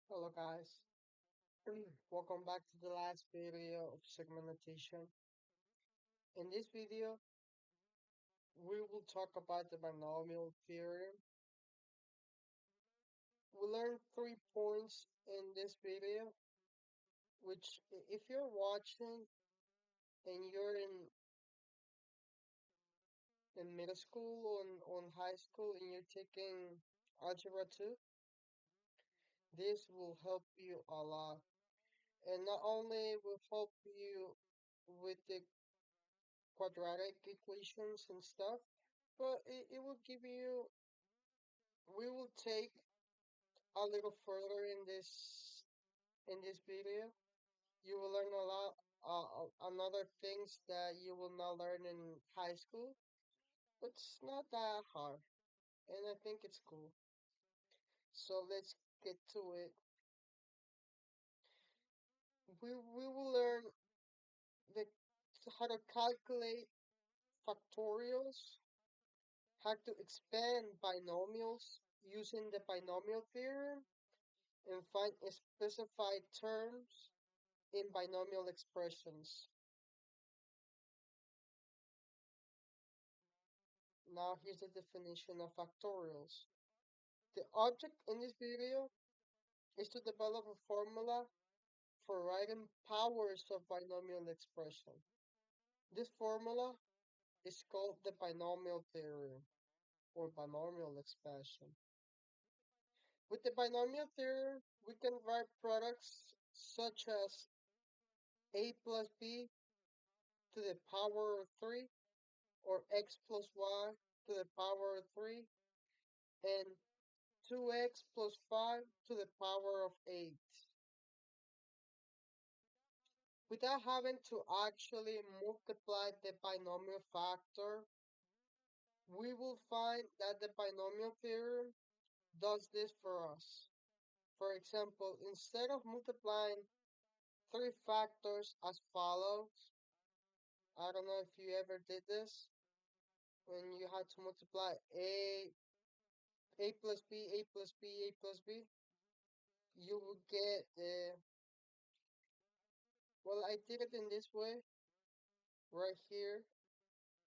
Hello guys, welcome back to the last video of segmentation. In this video, we will talk about the binomial theorem. We learned 3 points in this video, which if you're watching and you're in middle school or on high school and you're taking algebra 2, this will help you a lot. And not only will help you with the quadratic equations and stuff, but it will give you, we will take a little further in this video. You will learn a lot, another things that you will not learn in high school, but it's not that hard, and I think it's cool. So let's get to it. We will learn the how to calculate factorials, how to expand binomials using the binomial theorem, and find specified terms in binomial expressions. Now here's the definition of factorials. The object in this video is to develop a formula for writing powers of binomial expression. This formula is called the binomial theorem or binomial expansion. With the binomial theorem, we can write products such as a plus b to the power of 3 or x plus y to the power of 3 and 2x plus 5 to the power of 8. Without having to actually multiply the binomial factor, we will find that the binomial theorem does this for us. For example, instead of multiplying three factors as follows, I don't know if you ever did this, when you had to multiply a plus b, a plus b, a plus b, you will get, well, I did it in this way, right here,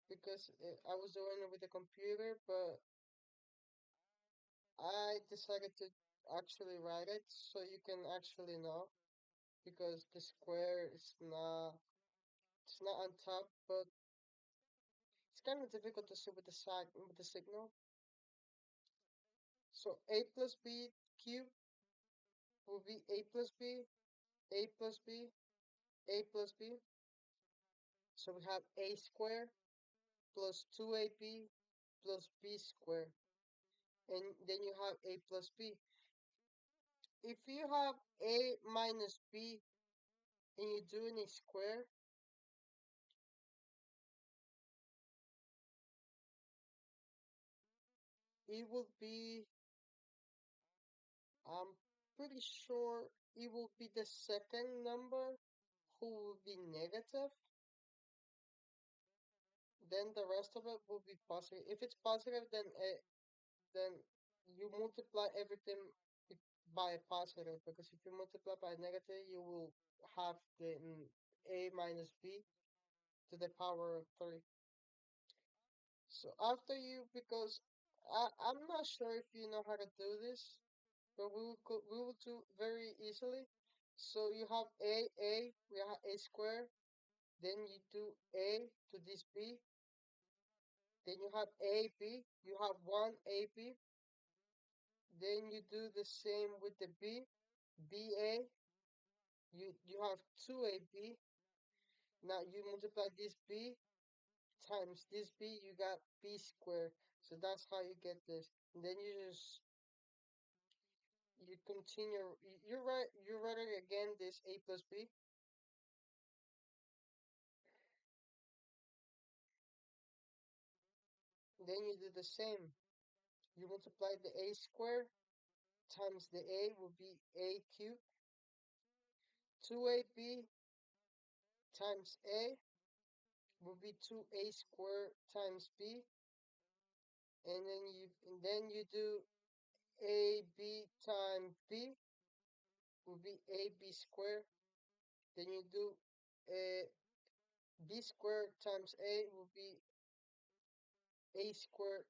because I was doing it with the computer, but I decided to actually write it so you can actually know, because the square is not on top, but it's kind of difficult to see with the side with the signal. So a plus b cubed will be a plus b, a plus b, a plus b. So we have a squared plus 2ab plus b squared, and then you have a plus b. If you have a minus b and you're doing a square, it will be, I'm pretty sure it will be the second number who will be negative. Then the rest of it will be positive. If it's positive, then you multiply everything by a positive, because if you multiply by negative, you will have the a minus b to the power of 3. So after you, because I'm not sure if you know how to do this, but we will do very easily. So you have we have a square, then you do a to this b, then you have ab, you have 1ab, then you do the same with the b, ba, you have 2ab. Now you multiply this b times this b, you got b squared. So that's how you get this. And then you continue, you write it again, this a plus b. Then you do the same. You multiply the a squared times the a will be a cubed. 2ab times a will be 2a squared times b. And then you do ab times b, would be AB squared. Then you do B squared times A would be A squared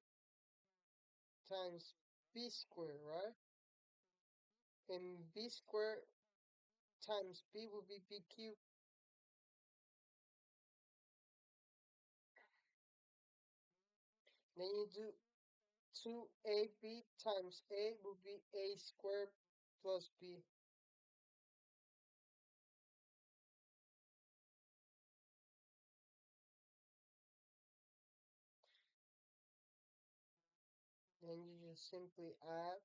times B squared, right? And B squared times B would be B cubed. Then you do 2AB times A would be A squared plus B. Then you just simply add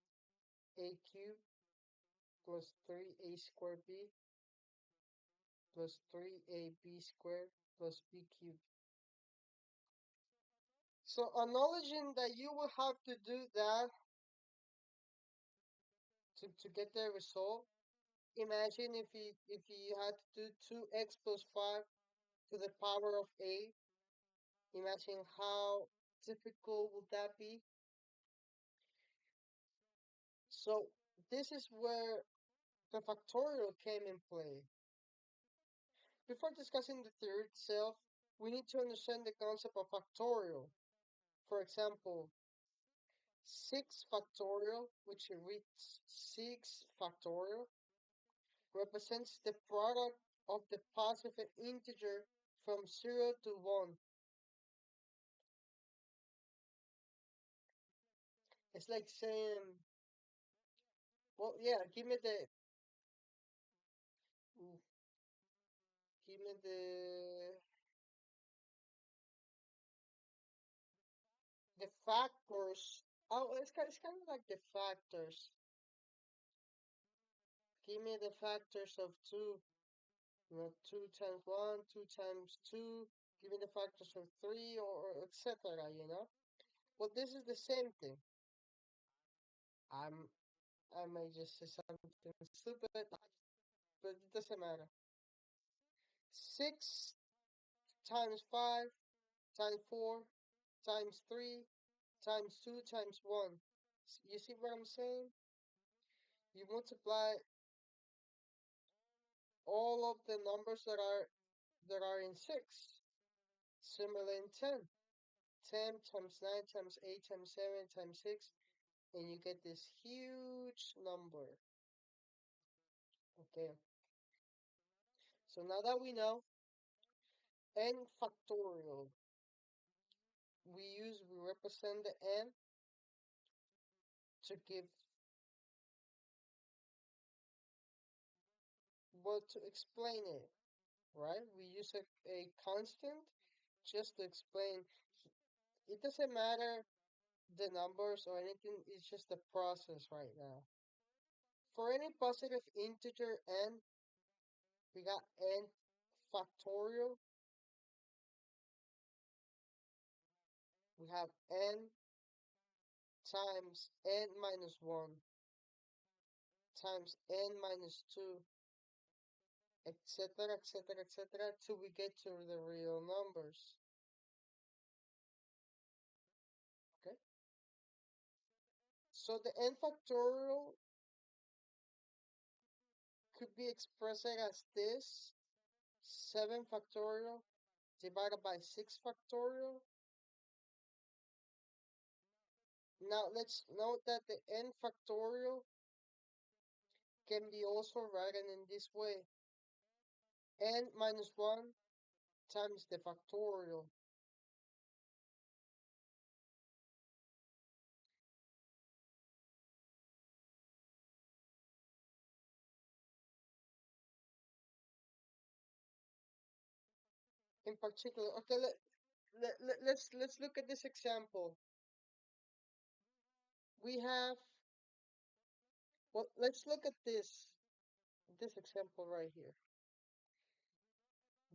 A cubed plus 3A squared B plus 3AB squared plus B cubed. So acknowledging that you will have to do that to get the result, imagine if you had to do 2x plus 5 to the power of a. Imagine how difficult would that be. So this is where the factorial came in play. Before discussing the theory itself, we need to understand the concept of factorial. For example, 6 factorial, which reads 6 factorial, represents the product of the positive integer from 0 to 1. It's like saying, well, yeah, ooh, give me the factors. Oh, it's kind of like the factors. Give me the factors of 2. 2 times 1, 2 times 2. Give me the factors of 3, or etc. Well, this is the same thing. I'm I may just say something stupid, but it doesn't matter. 6 times 5 times 4 times 3 times 2 times 1. You see what I'm saying? You multiply all of the numbers that are in 6. Similar in 10. 10 times 9 times 8 times 7 times 6, and you get this huge number. Okay, so now that we know n factorial, we represent the n to give, well, to explain it, right? We use a constant just to explain. It doesn't matter the numbers or anything, it's just the process right now. For any positive integer n, we got n factorial. We have n times n minus 1 times n minus 2, etc., etc., etc., till we get to the real numbers. Okay? So the n factorial could be expressed as this 7 factorial divided by 6 factorial. Now let's note that the n factorial can be also written in this way: n minus 1 times the factorial. In particular, okay, let's look at this example. We have, well, let's look at this example right here.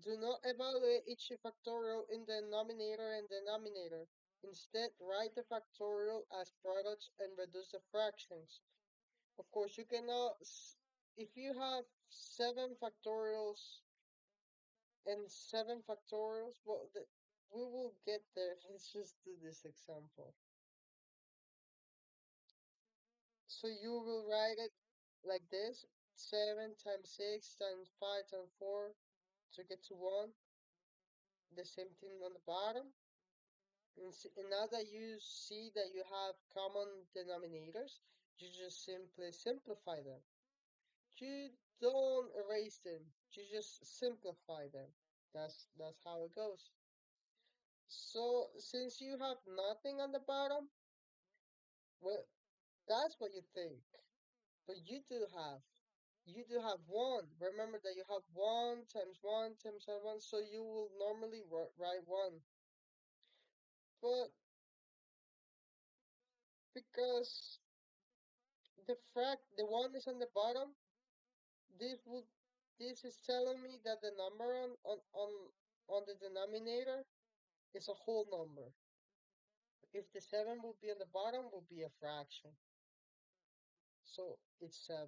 Do not evaluate each factorial in the numerator and denominator. Instead, write the factorial as products and reduce the fractions. Of course, you cannot, if you have 7 factorials and 7 factorials, well, we will get there. Let's just do this example. So you will write it like this. 7 times 6 times 5 times 4 to get to 1. The same thing on the bottom. And now that you see that you have common denominators, you just simply simplify them. You don't erase them. You just simplify them. That's how it goes. So since you have nothing on the bottom, well, that's what you think. But you do have one. Remember that you have 1 times 1, so you will normally write 1. But because the 1 is on the bottom, this would this is telling me that the number on the denominator is a whole number. If the 7 would be on the bottom, would be a fraction. So it's 7.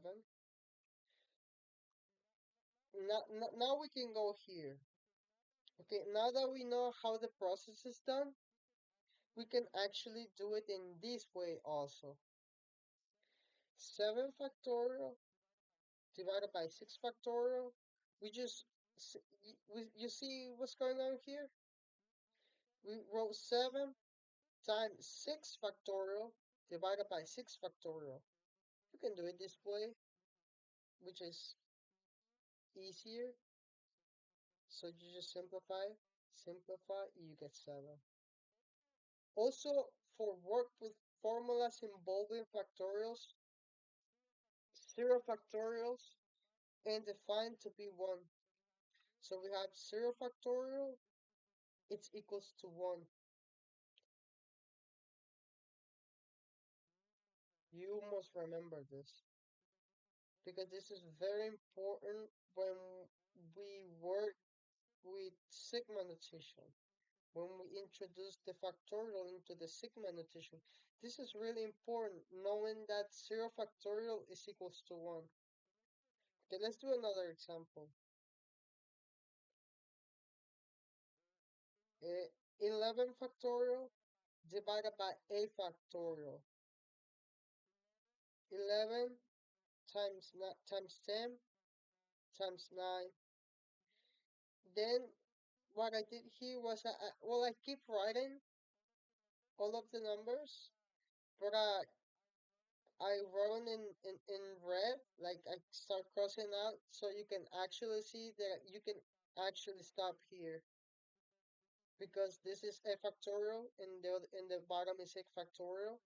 Now we can go here. Okay, now that we know how the process is done, we can actually do it in this way also. 7 factorial divided by 6 factorial. We just, you see what's going on here? We wrote 7 times 6 factorial divided by 6 factorial. You can do it this way, which is easier. So you just simplify, you get 7. Also, for work with formulas involving factorials, 0 factorials, and defined to be 1. So we have 0 factorial, it's equals to 1. You must remember this because this is very important when we work with sigma notation. When we introduce the factorial into the sigma notation, this is really important, knowing that 0 factorial is equals to 1. Okay, let's do another example. 11 factorial divided by a factorial. 11 times 10 times 9. Then what I did here was, well, I keep writing all of the numbers, but I wrote in red, like I start crossing out, so you can actually see that you can actually stop here because this is a factorial and the bottom is a factorial.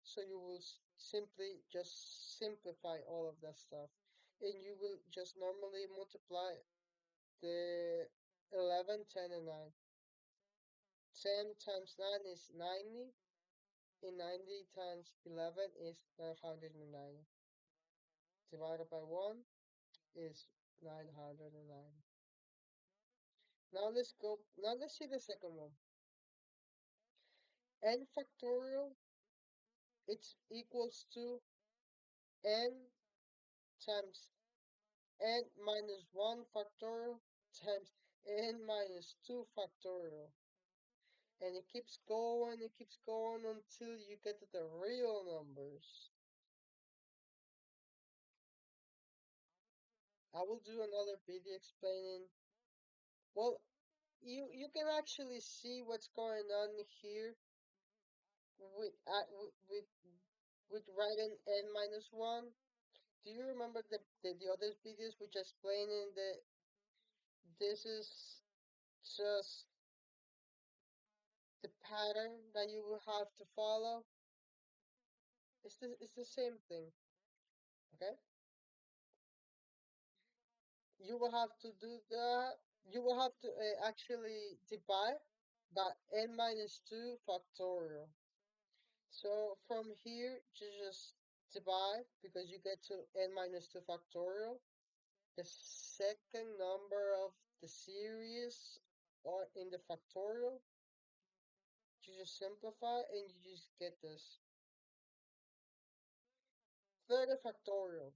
So you will simply just simplify all of that stuff, and you will just normally multiply the 11, 10, and 9. 10 times 9 is 90, and 90 times 11 is 990. Divided by 1 is 990. Now let's see the second one. N factorial, it's equals to n times n minus 1 factorial times n minus 2 factorial. And it keeps going until you get to the real numbers. I will do another video explaining. Well, you can actually see what's going on here with with writing n minus 1. Do you remember the other videos which explaining that this is just the pattern that you will have to follow? It's the same thing, okay? You will have to do that. You will have to actually divide by n minus 2 factorial. So from here, you just divide because you get to n minus 2 factorial. The second number of the series or in the factorial, you just simplify and you just get this. 30 factorial.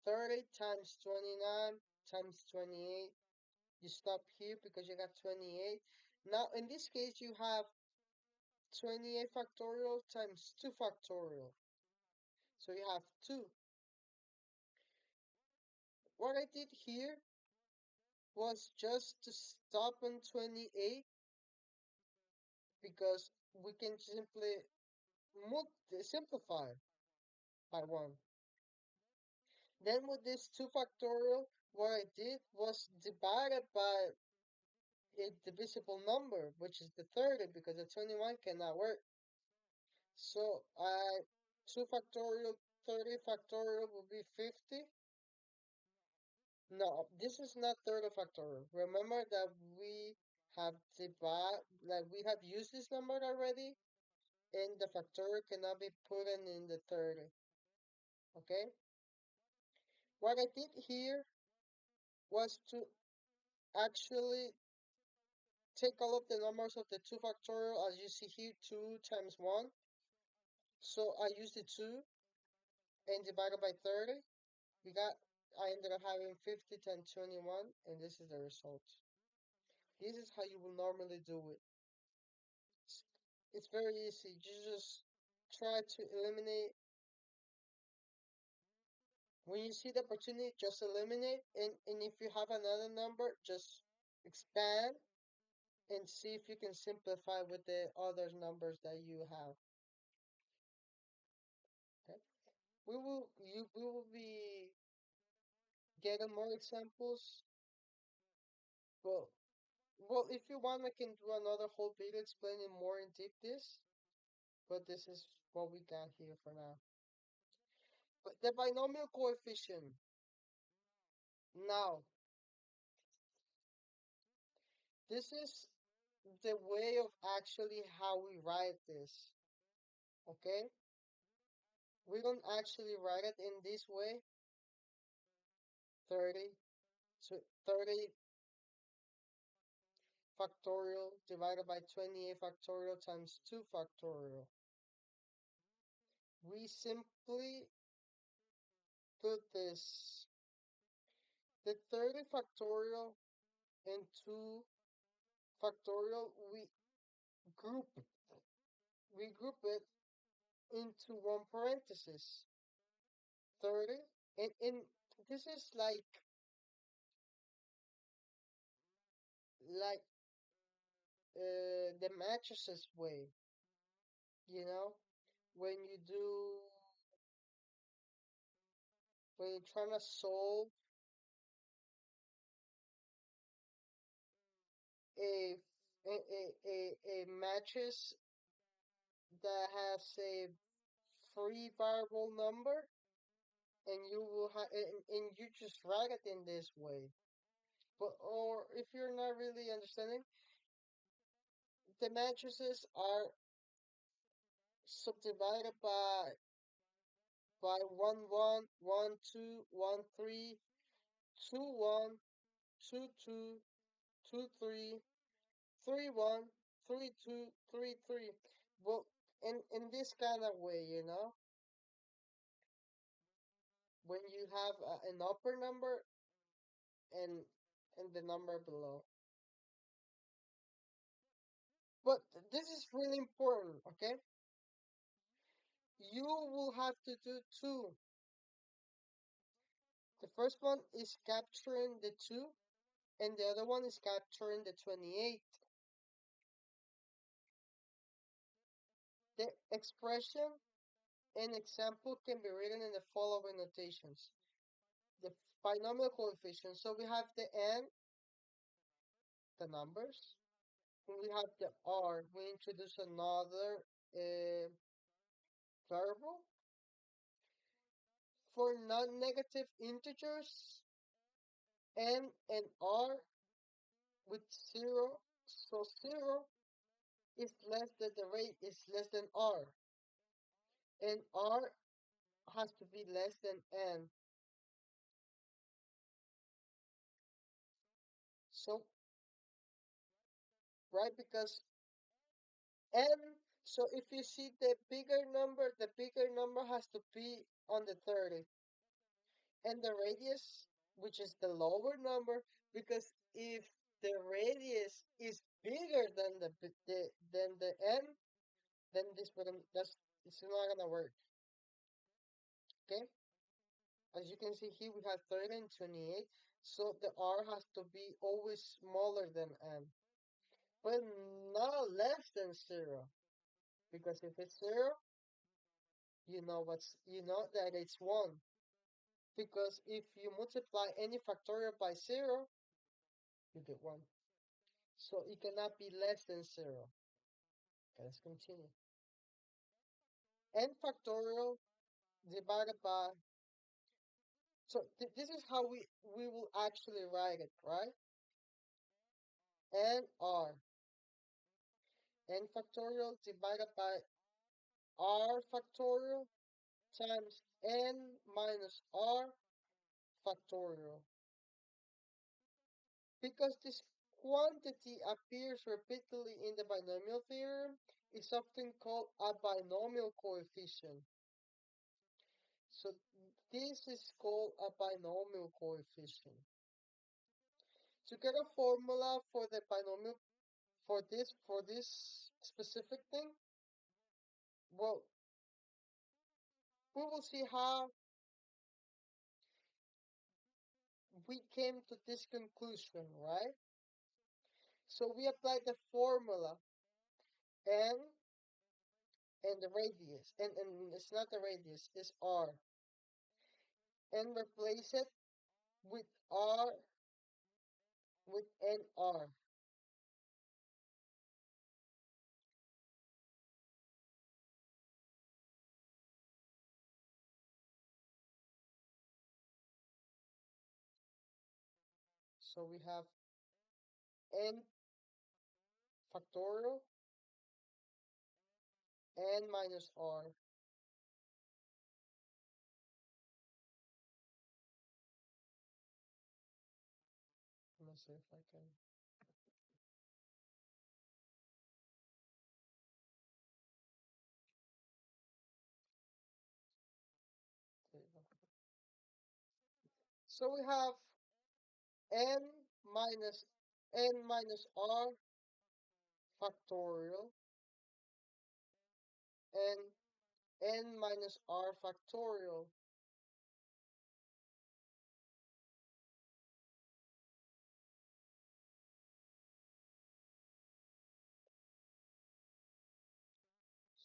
30 times 29 times 28. You stop here because you got 28. Now, in this case, you have 28 factorial times 2 factorial. So you have 2. What I did here was just to stop on 28 because we can simply simplify by 1. Then with this 2 factorial, what I did was divide it by a divisible number, which is the 30, because the 21 cannot work. So 2 factorial, 30 factorial will be 50. No, this is not 30 factorial. Remember that we have used this number already, and the factorial cannot be put in the 30. Okay? What I did here was to actually take all of the numbers of the 2 factorial, as you see here, 2 times 1. So I used the 2 and divided by 30. I ended up having 50 times 21, and this is the result. This is how you will normally do it. It's, it's very easy. You just try to eliminate. When you see the opportunity, just eliminate. And if you have another number, just expand and see if you can simplify with the other numbers that you have. Okay. We will be getting more examples. Well, if you want, I can do another whole video explaining more in deep this, but this is what we got here for now. But the binomial coefficient. Now, this is the way of actually how we write this. Okay? We don't actually write it in this way. 30 to 30 factorial divided by 28 factorial times 2 factorial. We simply put this, the 30 factorial and 2 factorial, group we group it into one parenthesis, 30, and this is like the matrices way, you know, when you do when you're trying to solve a a matrix that has a free variable number, and you will have and you just write it in this way. But or if you're not really understanding, the matrices are subdivided by 1 1 1 2 1 3 2 1 2 2 2 3 3 1 3 2 3 3. Well, in this kind of way, when you have an upper number and the number below. But this is really important, okay? You will have to do two. The first one is capturing the 2, and the other one is capturing the 28. The expression and example can be written in the following notations. The binomial coefficient. So we have the n, the numbers. And we have the r. We introduce another variable. For non-negative integers, n and r with 0. So 0 is less than the rate is less than r. And r has to be less than n. So, right, because n, so if you see the bigger number has to be on the 30. And the radius, which is the lower number, because if the radius is bigger than the n, then this wouldn't, it's not gonna work. Okay? As you can see here, we have 30 and 28. So the r has to be always smaller than n, but not less than 0. Because if it's 0, you know that it's 1. Because if you multiply any factorial by 0, you get 1. So it cannot be less than 0. Okay, let's continue. N factorial divided by, so this is how we will actually write it, right? N r. N factorial divided by r factorial times n minus r factorial. Because this quantity appears repeatedly in the binomial theorem, it's often called a binomial coefficient. So this is called a binomial coefficient. To get a formula for the binomial for this specific thing, well, we will see how we came to this conclusion, right? So we apply the formula n and the radius, and it's not the radius, it's r, and replace it with r with nr. So we have n factorial n minus r. Let me see if I can. There you go. So we have n minus r factorial and n minus r factorial.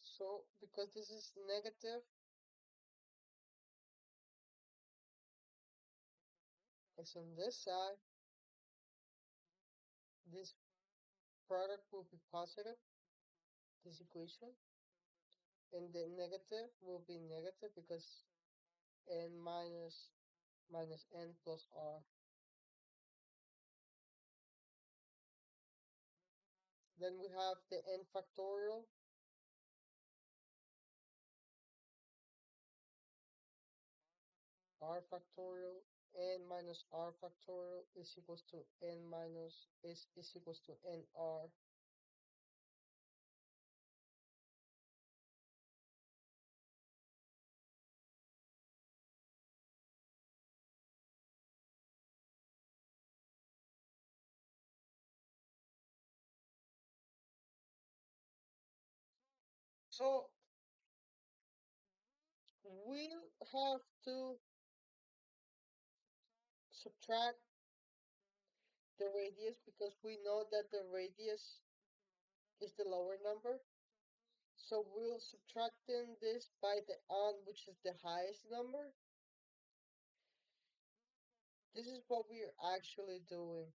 So because this is negative, it's on this side, this product will be positive, this equation, and the negative will be negative because n minus n plus r. Then we have the n factorial r factorial n minus r factorial is equals to n minus is equals to nr. So we'll have to subtract the radius because we know that the radius is the lower number. So we'll subtracting this by the n, which is the highest number. This is what we are actually doing.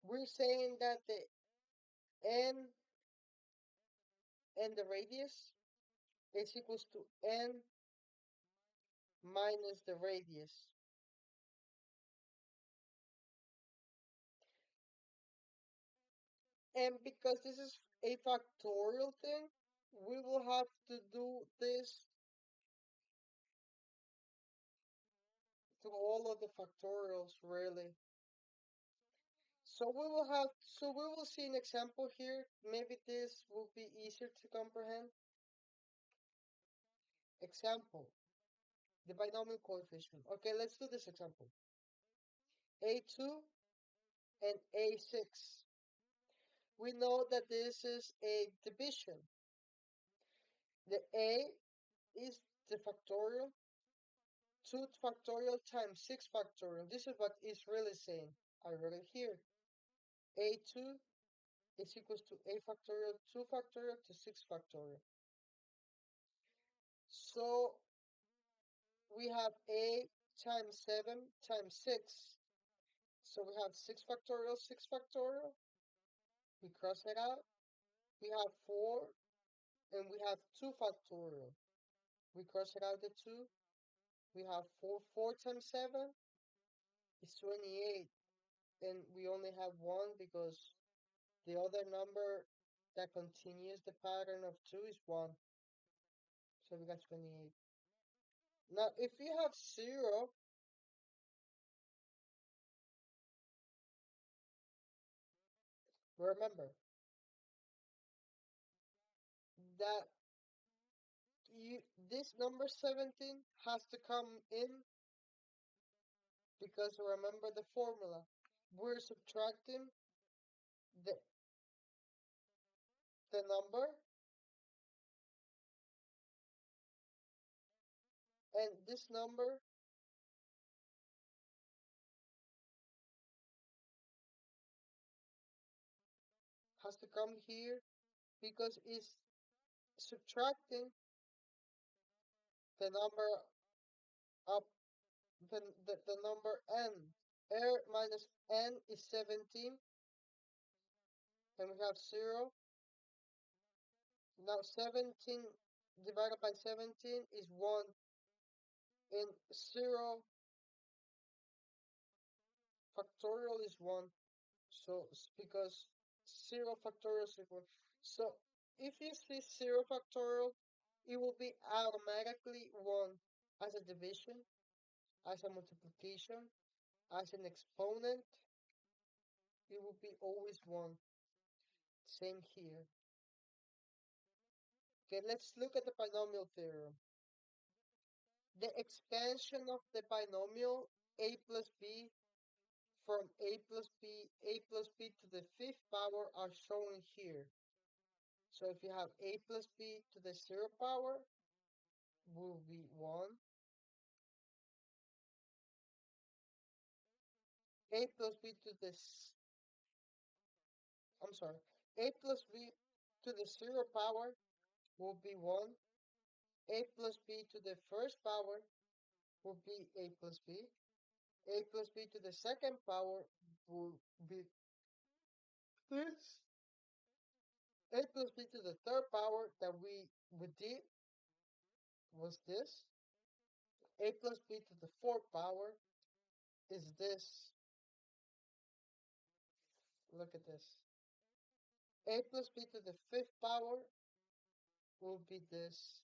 We're saying that the n and the radius is equals to n minus the radius. And because this is a factorial thing, we will have to do this to all of the factorials, really. So we will see an example here. Maybe this will be easier to comprehend. Example, the binomial coefficient. Okay, let's do this example. A2 and A6. We know that this is a division. The A is the factorial? 2 factorial times 6 factorial. This is what it's really saying. I wrote it here. A2 is equals to a factorial, 2 factorial to 6 factorial. So we have a times 7 times 6. So we have 6 factorial, 6 factorial. We cross it out. We have 4 and we have 2 factorial. We cross it out the 2. We have 4. 4 times 7 is 28. And we only have 1 because the other number that continues the pattern of 2 is 1. So we got 28. Now, if you have 0, remember that this number 17 has to come in because remember the formula. We're subtracting the, the number, and this number has to come here because it's subtracting the number up, the number n. R minus n is 17, and we have 0. Now 17 divided by 17 is 1, and 0 factorial is 1. So because 0 factorial is equal. So if you see 0 factorial, it will be automatically 1 as a division, as a multiplication, as an exponent. It will be always 1. Same here. Okay, let's look at the binomial theorem. The expansion of the binomial a plus b from a plus b to the 5th power are shown here. So if you have a plus b to the 0 power, will be 1. A plus b to the, I'm sorry, a plus b to the 0 power will be 1. A plus b to the 1st power will be a plus b. A plus b to the 2nd power will be this. A plus b to the 3rd power that we did was this. A plus b to the 4th power is this. Look at this. A plus b to the 5th power will be this.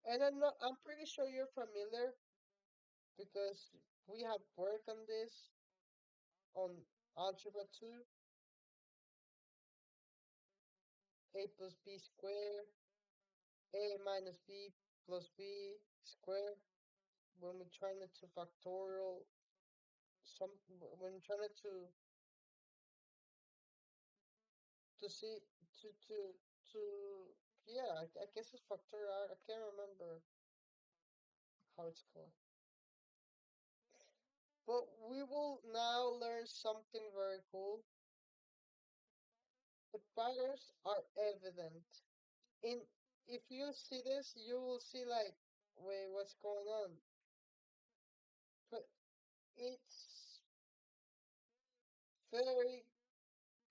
And I'm pretty sure you're familiar because we have worked on this on algebra 2. A plus b squared, a minus b plus b squared. When we're trying to factorial some, when we're trying to see to yeah, I guess it's factorial. I can't remember how it's called. But we will now learn something very cool. The patterns are evident. In if you see this, you will see like, wait, what's going on? But it's very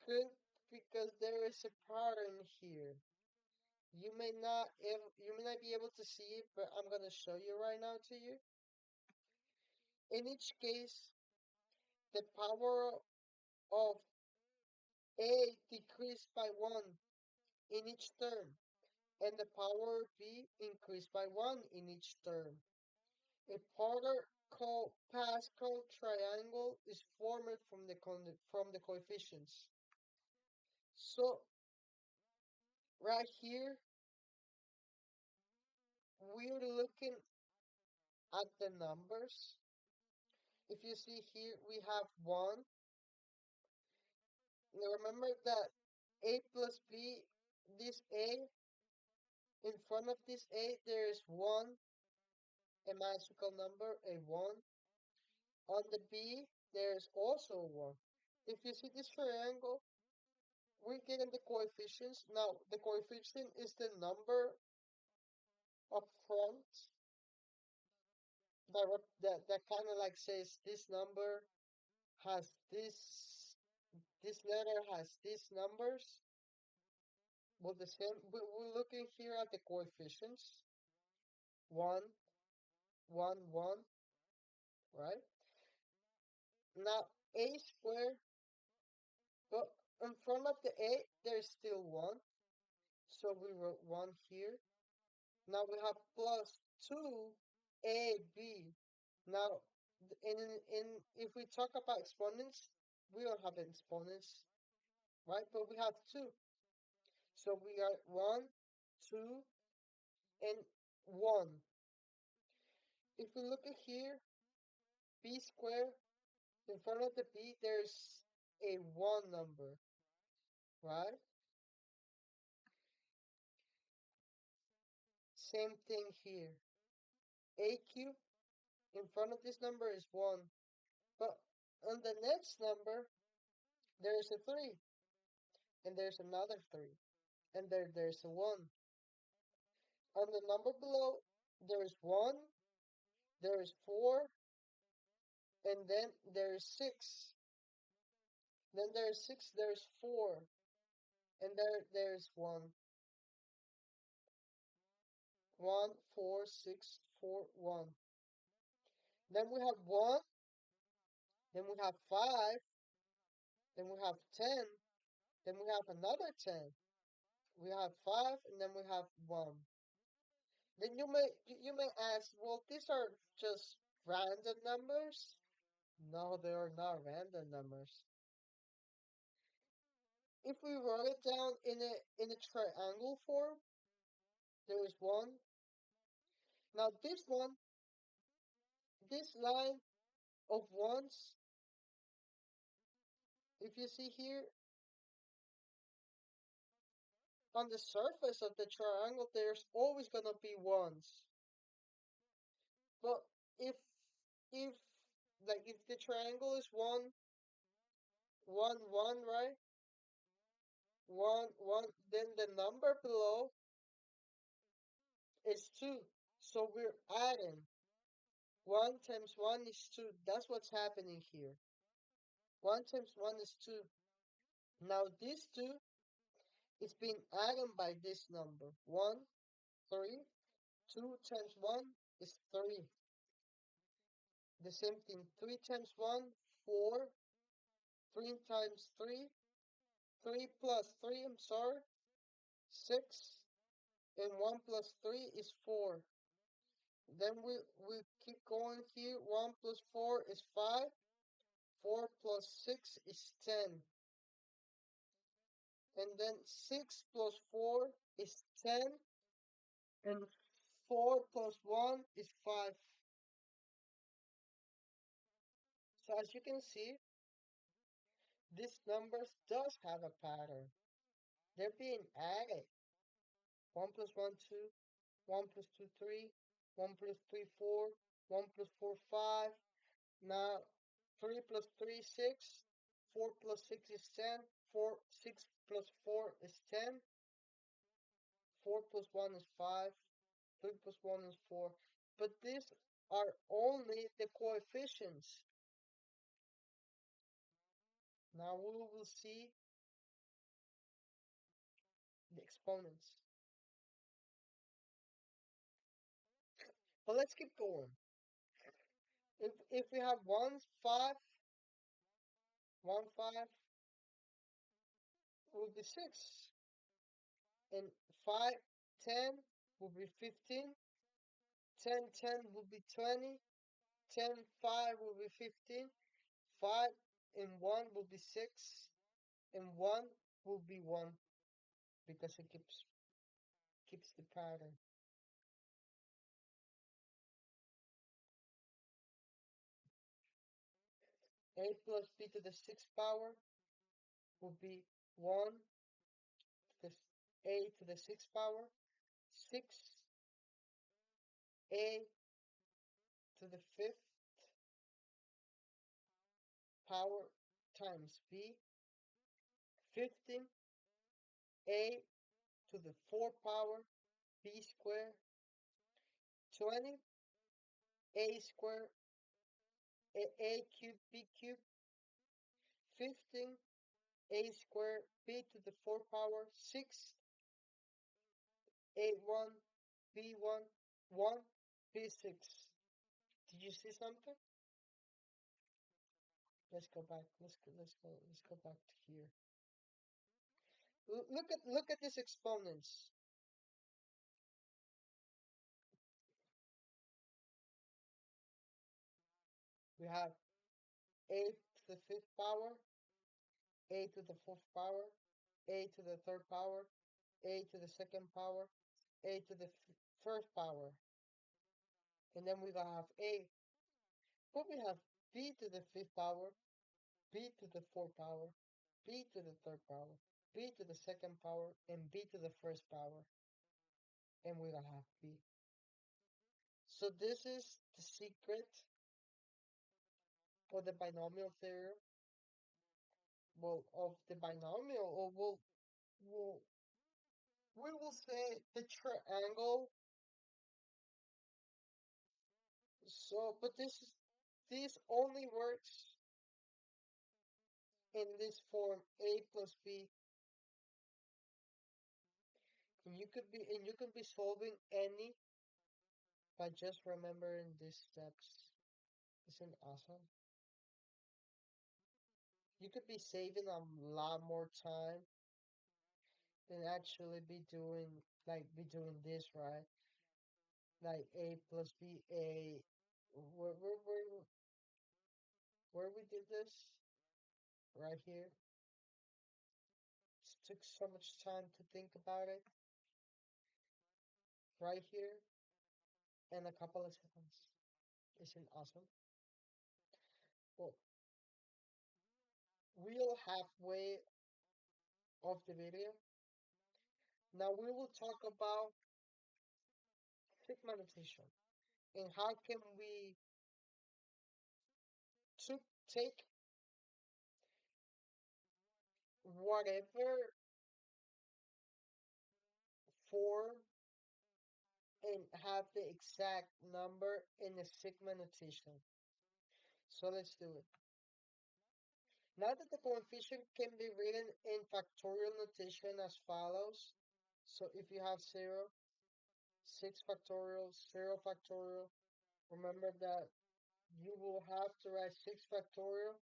good because there is a pattern here. You may not be able to see it, but I'm gonna show you right now to you. In each case, the power of A decreased by 1 in each term, and the power of B increased by 1 in each term. A Pascal triangle is formed from the coefficients. So right here, we're looking at the numbers. If you see here, we have 1. Now remember that A plus B, this A In front of this a, there is 1, a magical number, a 1. On the b, there is also a 1. If you see this triangle, we're getting the coefficients. Now, the coefficient is the number up front that kind of like says this number has this letter has these numbers. Well, the same. We're looking here at the coefficients. 1, 1, 1, right? Now, a squared, but in front of the a, there's still 1. So we wrote 1 here. Now we have plus 2ab. Now, in if we talk about exponents, we don't have exponents, right? But we have 2. So we got 1, 2, and 1. If we look at here, b squared, in front of the b, there's a 1 number, right? Same thing here. A cube, in front of this number is 1. But on the next number, there's a 3. And there's another 3. And there's a 1. On the number below, there's 1, there's 4, and then there's 6. Then there's 6, there's 4, and there's 1. 1, 4, 6, 4, 1. Then we have 1, then we have 5, then we have 10, then we have another 10. We have 5, and then we have 1. Then you may ask, well, these are just random numbers? No, they are not random numbers. If we write it down in a triangle form, there is 1. Now this one, this line of ones, if you see here on the surface of the triangle, there's always gonna be ones. But if if if the triangle is 1, 1, 1, right? 1, 1, then the number below is 2. So we're adding 1 times 1 is 2. That's what's happening here. 1 times 1 is 2. Now this 2 is being added by this number. 1, 3. 2 times 1 is 3. The same thing. 3 times 1, 4. 3 times 3. 3 plus 3, I'm sorry. 6. And 1 plus 3 is 4. Then we keep going here. 1 plus 4 is 5. 4 plus 6 is 10. And then 6 plus 4 is 10. And 4 plus 1 is 5. So as you can see, these numbers does have a pattern. They're being added. 1 plus 1, 2. 1 plus 2, 3. 1 plus 3, 4. 1 plus 4, 5. Now, 3 plus 3, 6. 4 plus 6 is 10. 6 plus 4 is 10. 4 plus 1 is 5. 3 plus 1 is 4. But these are only the coefficients. Now we will see the exponents. But let's keep going. If we have 1, 5, 1, 5 will be 6. And 5, 10 will be 15. 10, 10 will be 20. 10, 5 will be 15. 5 and 1 will be 6. And 1 will be 1 because it keeps the pattern. A plus b to the 6th power will be 1 to the a to the 6th power. 6a to the fifth power times b, 15a to the fourth power b squared, 20a squared a cubed b cubed, 15a squared b to the fourth power 6 a1 b1 1 b6. Did you see something? Let's go back. Let's go back to here. Look at these exponents. We have a to the fifth power, a to the fourth power, a to the third power, a to the second power, a to the first power, and then we gonna have a. But we have b to the fifth power, b to the fourth power, b to the third power, b to the second power, and b to the first power, and we're gonna have b. So this is the secret of the binomial theorem. Well, of the binomial, or we'll we will say the triangle. So, but this only works in this form, a plus b, and you could be solving any by just remembering these steps. Isn't awesome? You could be saving a lot more time than actually be doing this, right? Like a plus b, a where where where where we did this right here. It took so much time to think about it right here in a couple of seconds. Isn't awesome? Well, we're halfway of the video. Now we will talk about segmentation and how can we to take whatever form and have the exact number in a segmentation. So let's do it. Now that the coefficient can be written in factorial notation as follows. So if you have 0, 6 factorial, 0 factorial, remember that you will have to write 6 factorial.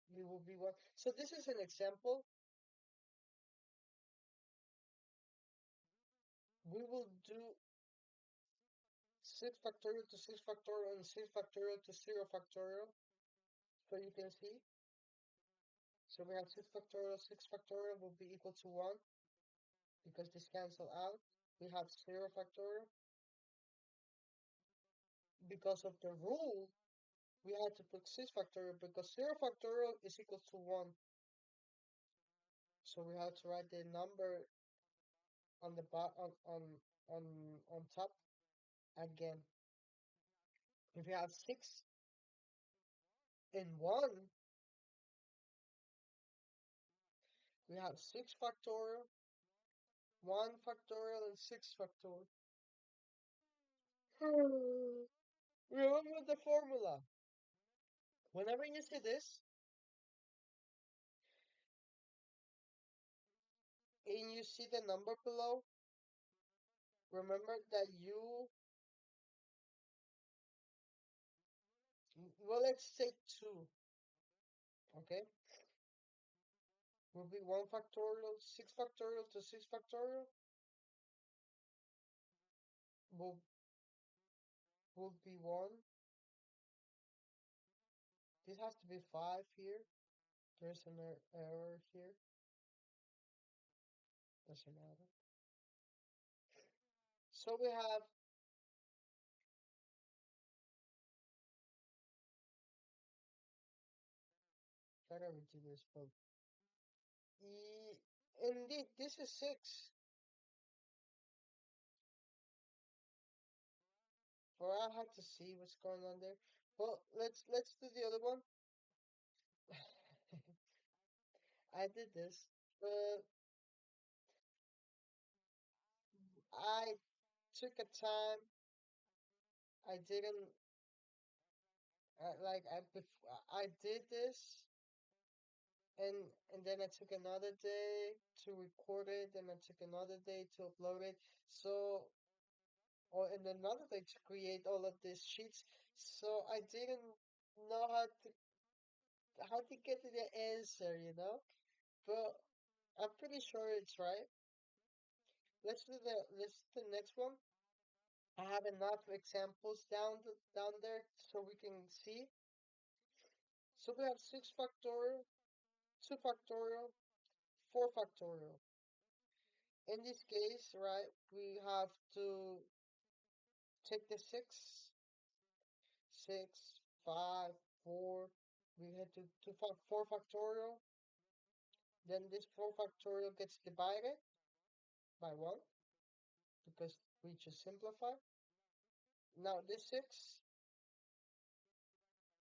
You will be 1. So this is an example. We will do 6 factorial to 6 factorial and 6 factorial to 0 factorial. So you can see. So we have 6 factorial will be equal to 1 because this cancel out. We have 0 factorial. Because of the rule, we had to put 6 factorial because 0 factorial is equal to 1. So we have to write the number on the on top again. If you have 6 and 1, we have 6 factorial, 1 factorial, and 6 factorial. Remember the formula. Whenever you see this, and you see the number below, remember that well, let's say 2, okay? Will be 1 factorial, 6 factorial to 6 factorial will, will be 1. This has to be 5 here. There's an error here. Doesn't matter. So we have Gotta redo this book. Indeed, this is 6. Well, I have to see what's going on there. Well, let's do the other one. I did this, but I took a time. I didn't like I did this, and then I took another day to record it, and I took another day to upload it. So, or and another day to create all of these sheets. So I didn't know how to get to the answer. But I'm pretty sure it's right. Let's do the next one. I have enough examples down there so we can see. So we have 6 factorial, 2 factorial, 4 factorial. In this case, right, we have to take the 6, 6, 5, 4. We had to 4 factorial. Then this 4 factorial gets divided by 1 because we just simplify. Now this 6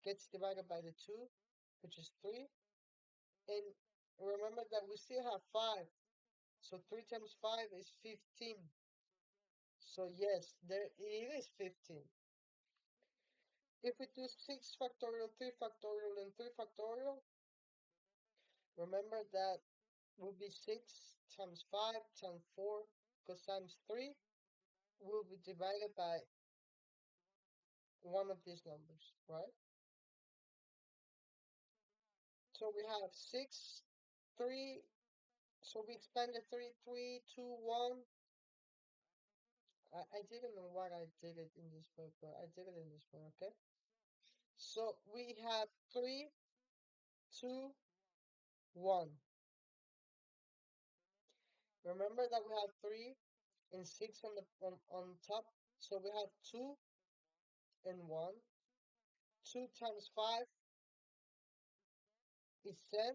gets divided by the 2, which is 3. And remember that we still have 5. So 3 times 5 is 15. So yes, there it is 15. If we do 6 factorial, 3 factorial, and 3 factorial, remember that will be 6 times 5 times 4, because times 3 will be divided by one of these numbers, right? So we have 6, 3, so we expanded 3, 3, 2, 1. I didn't know what I did it in this book, but I did it in this one, okay? So we have 3, 2, 1. Remember that we have 3 and 6 on top. So we have 2 and 1. 2 times 5 is 10.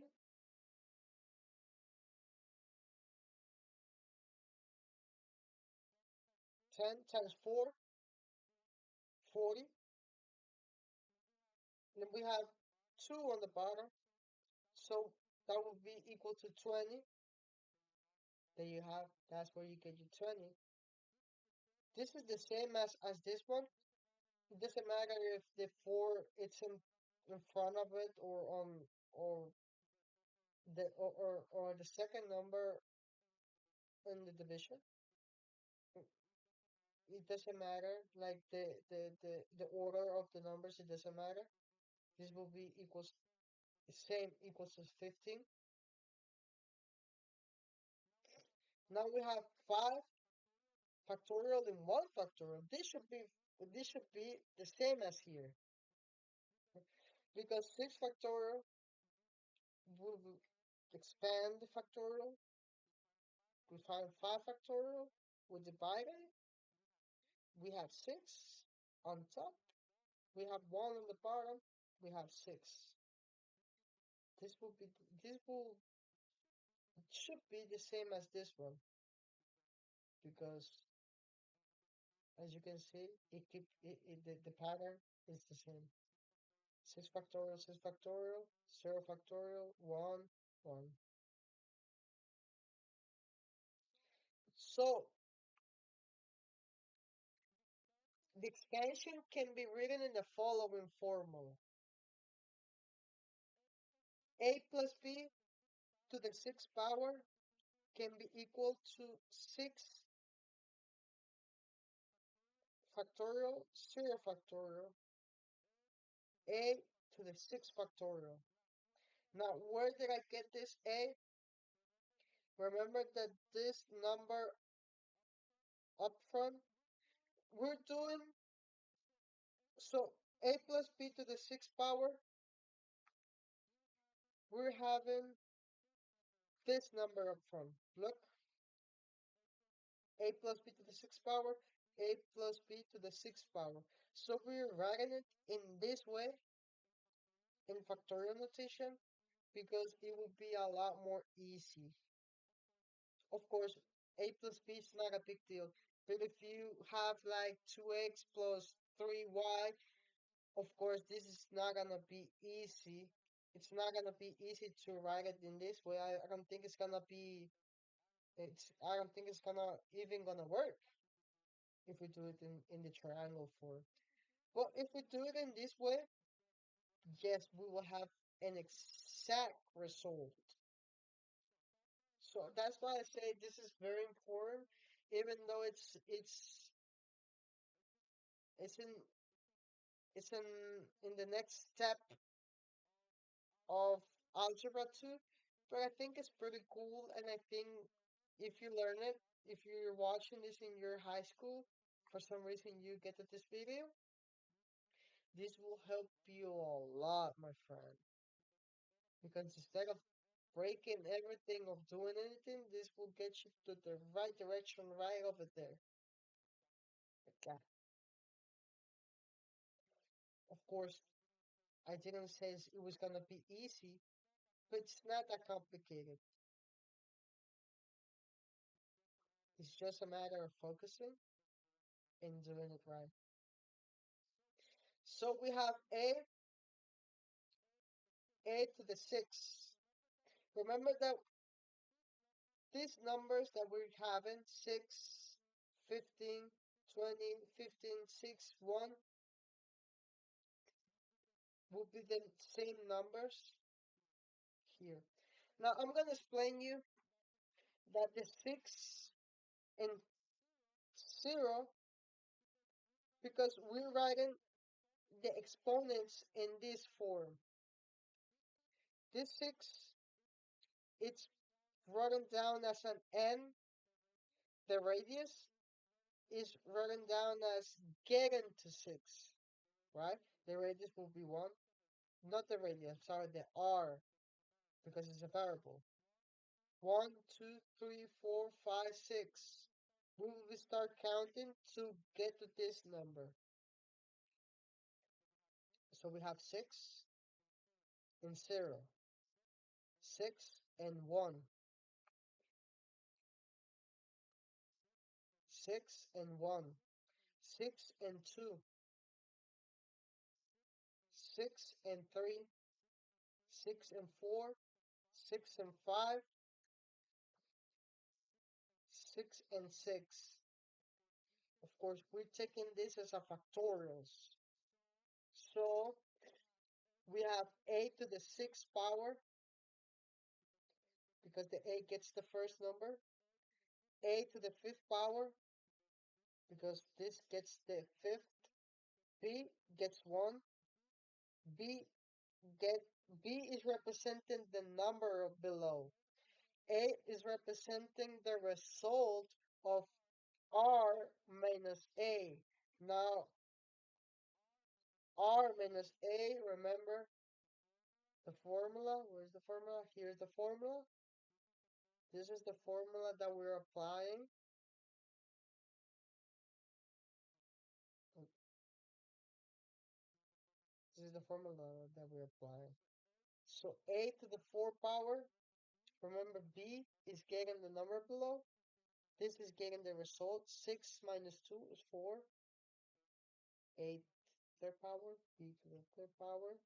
10 times 4, 40. And then we have 2 on the bottom. So that would be equal to 20. There you have. That's where you get your 20. This is the same as this one. It doesn't matter if the 4 it's in front of it or or the second number in the division. It doesn't matter. Like the order of the numbers, it doesn't matter. This will be equals same equals to 15. Now we have 5 factorial and 1 factorial. This should be the same as here because 6 factorial will expand the factorial. We find 5 factorial. We divide it. We have 6 on top. We have 1 on the bottom. We have 6. This will be this will it should be the same as this one because as you can see the pattern is the same. 6 factorial, 6 factorial, 0 factorial, 1, 1. So the expansion can be written in the following formula. A plus b to the 6th power can be equal to 6 factorial, 0 factorial, a to the 6th factorial. Now, where did I get this a? Remember that this number up front, we're doing, so a plus b to the 6th power, we're having this number up front. Look, a plus b to the 6th power, a plus b to the 6th power. So we're writing it in this way, in factorial notation. because it would be a lot more easy. Of course, a plus b is not a big deal, but if you have like 2x plus 3y, of course, this is not gonna be easy. It's not gonna be easy to write it in this way. I don't think it's gonna be. I don't think it's gonna even gonna work if we do it in the triangle form. But if we do it in this way, yes, we will have an exact result. So that's why I say this is very important, even though it's in it's in the next step of algebra 2, but I think it's pretty cool, and I think if you learn it, if you're watching this in your high school, for some reason you get to this video, this will help you a lot, my friend. Because instead of breaking everything of doing anything, this will get you to the right direction right over there. Okay. Of course, I didn't say it was gonna be easy, but it's not that complicated. It's just a matter of focusing and doing it right. So we have a to the 6. Remember that these numbers that we're having, 6, 15, 20, 15, 6, 1, will be the same numbers here. Now I'm going to explain you that the 6 and 0, because we're writing the exponents in this form. This 6, it's written down as an n. The radius is written down as getting to 6, right? The radius will be 1. Not the radius, sorry, the r, because it's a variable. 1, 2, 3, 4, 5, 6. We will start counting to get to this number. So we have 6 and 0, 6 and 1, 6 and 1, 6 and 2, 6 and 3, 6 and 4, 6 and 5, 6 and 6. Of course, we're taking this as a factorials. So we have a to the 6th power, because the a gets the first number, a to the 5th power, because this gets the 5th, b gets 1, b get b is representing the number of below, a is representing the result of r minus a. Now r minus a, remember the formula. Where's the formula? Here's the formula. This is the formula that we're applying. This is the formula that we're applying. So a to the 4 power, remember b is getting the number below. This is getting the result. 6 minus 2 is 4. A third power, b to the third power,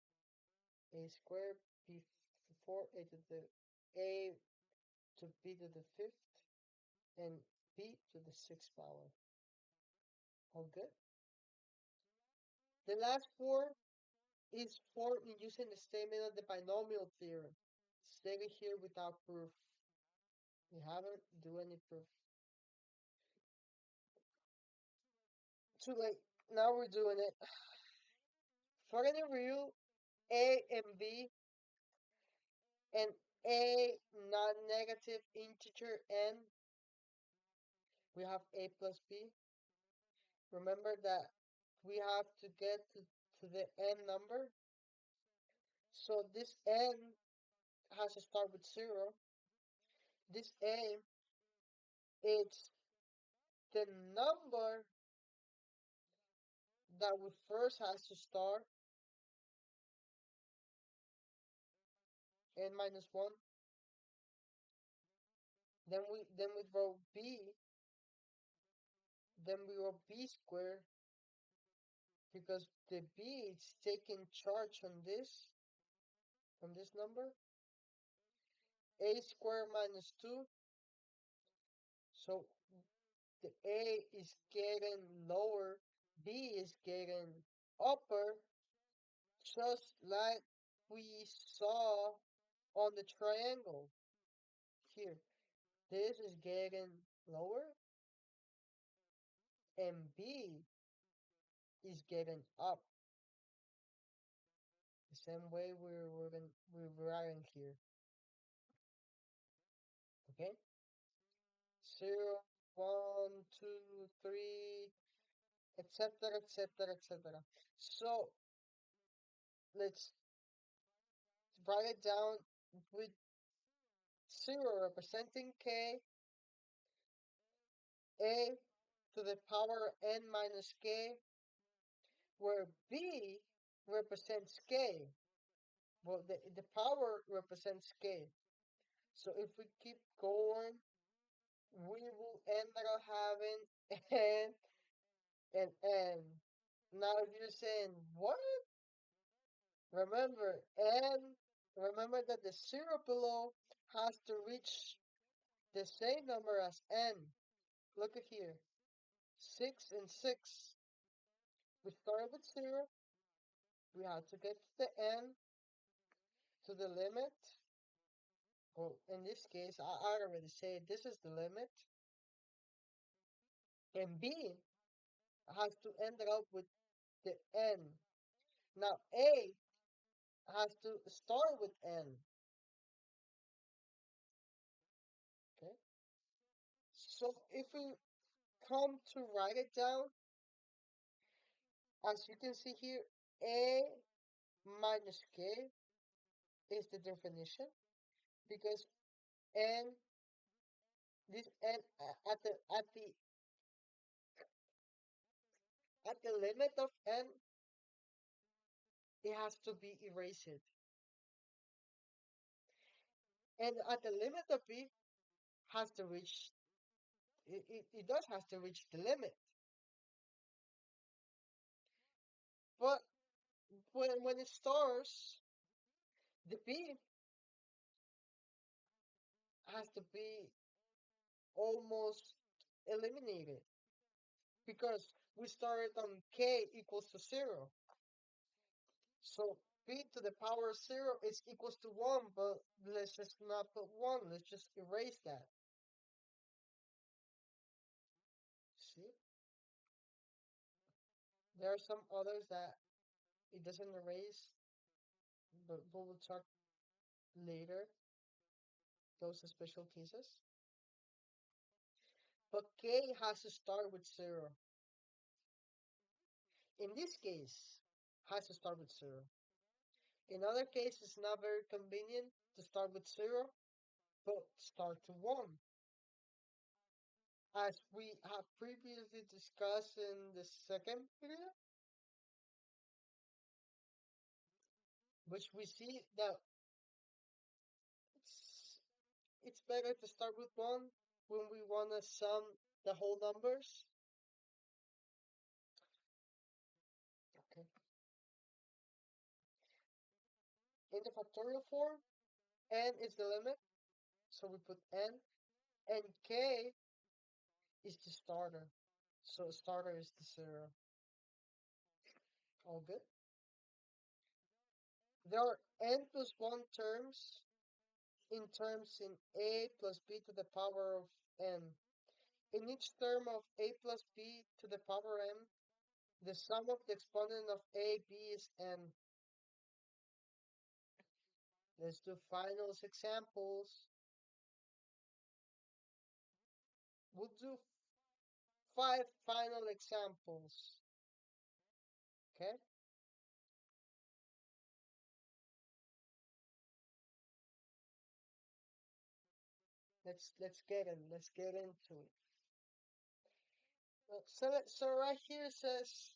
a squared, b to 4, a to b to the 5th, and b to the 6th power. All good? The last four is formed using the statement of the binomial theorem. Stated here without proof. We haven't do any proof. Too late. Now we're doing it. For any real a and b and a non-negative integer n, we have a plus b. Remember that we have to get to the n number. So this n has to start with 0. This a, it's the number that we first has to start n minus 1. Then we draw b. Then we draw b squared because the b is taking charge on this number. A squared minus 2. So the A is getting lower, B is getting upper, just like we saw on the triangle here. This is getting lower, and B is getting up. The same way we're writing here. Okay? 0, 1, 2, 3, etc., etc., etc. So let's write it down with 0 representing k, a to the power n minus k, where b represents k. Well, the power represents k. So if we keep going, we will end up having n and n. Now, if you're saying, what? Remember, remember that the 0 below has to reach the same number as n. Look at here. 6 and 6. We started with 0. We have to get to the n, to the limit. Well, in this case, I already said this is the limit. And b has to end up with the n. Now, a has to start with n. Okay? So if we come to write it down, as you can see here, a minus k is the definition because n, this n at the limit of n, it has to be erased. And at the limit of b has to reach, it does has to reach the limit. But when it starts, the b has to be almost eliminated because we started on k equals to 0. So b to the power 0 is equals to 1, but let's just not put 1. Let's just erase that. See? There are some others that it doesn't erase, but we'll talk later, those special cases. But k has to start with 0. In this case, has to start with 0. In other cases, it's not very convenient to start with 0, but start to 1. As we have previously discussed in the second video, which we see that it's better to start with 1 when we want to sum the whole numbers. Okay. In the factorial form, n is the limit, so we put n, and k is the starter, so starter is the 0. All good? There are n plus 1 terms in a plus b to the power of n. In each term of a plus b to the power n, the sum of the exponent of a, b is n. Let's do finals examples. We'll do 5 final examples. Okay? Let's get in. Let's get into it. So right here it says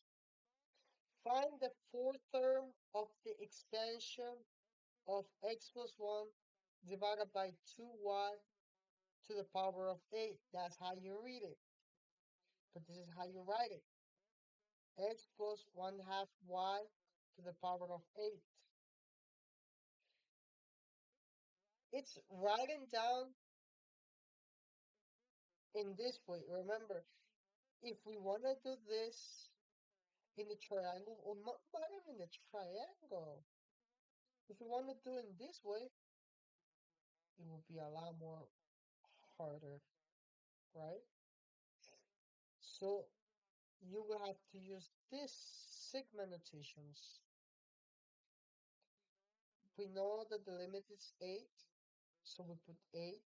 find the fourth term of the expansion of x plus 1 divided by 2y to the power of 8. That's how you read it. But this is how you write it. X plus 1 half y to the power of 8. It's writing down in this way. Remember, if we want to do this in the triangle, or not even the triangle, if we want to do it in this way, it will be a lot more harder, right? So you will have to use this sigma notations. We know that the limit is 8, so we put 8.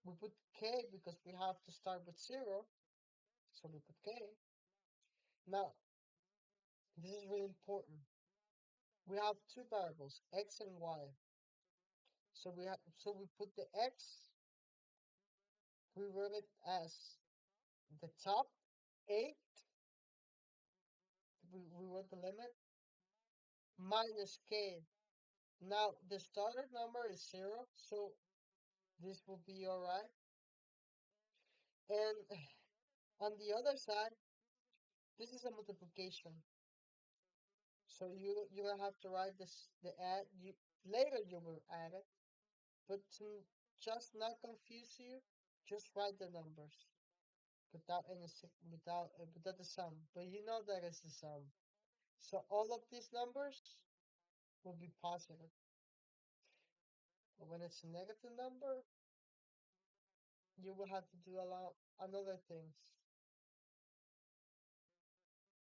We put k because we have to start with 0, so we put k. Now, this is really important. We have two variables, x and y. So we put the x, we wrote it as the top 8, we wrote the limit, minus k. Now, the starter number is 0, so this will be alright. And on the other side, this is a multiplication. So you will have to write this the add you later you will add it, but to just not confuse you, just write the numbers without without the sum. But you know that it's the sum. So all of these numbers will be positive. But when it's a negative number, you will have to do a lot another things.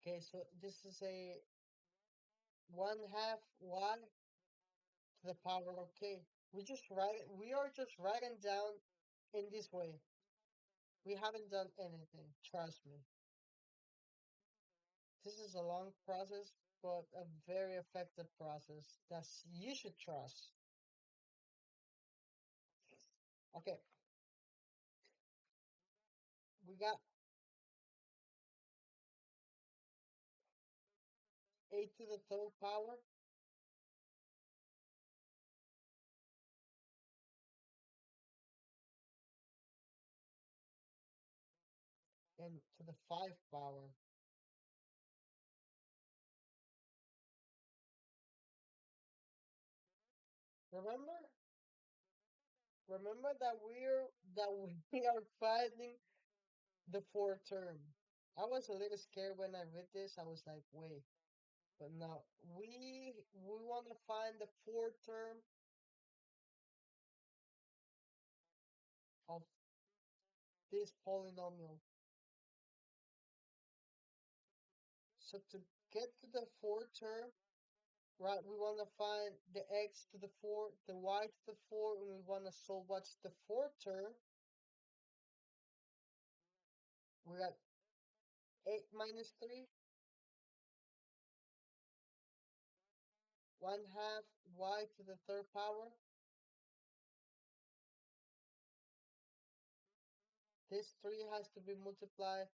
Okay, so this is a 1 half y to the power of k. We are just writing down in this way. We haven't done anything, trust me. This is a long process, but a very effective process that you should trust. Okay, we got a to the third power and to the 5 power. Remember? Remember that we are finding the fourth term. I was a little scared when I read this. I was like, wait, but now we want to find the fourth term of this polynomial. So to get to the fourth term, right, we want to find the x to the 4, the y to the 4, and we want to solve what's the fourth term. We got 8 minus 3, 1 half y to the third power. This 3 has to be multiplied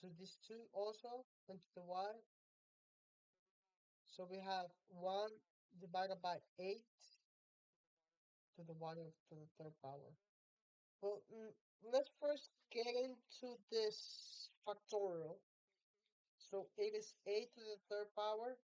to this 2 also, and to the y. So we have 1 divided by 8 to the y to the third power. Well, let's first get into this factorial. So it is 8 to the third power.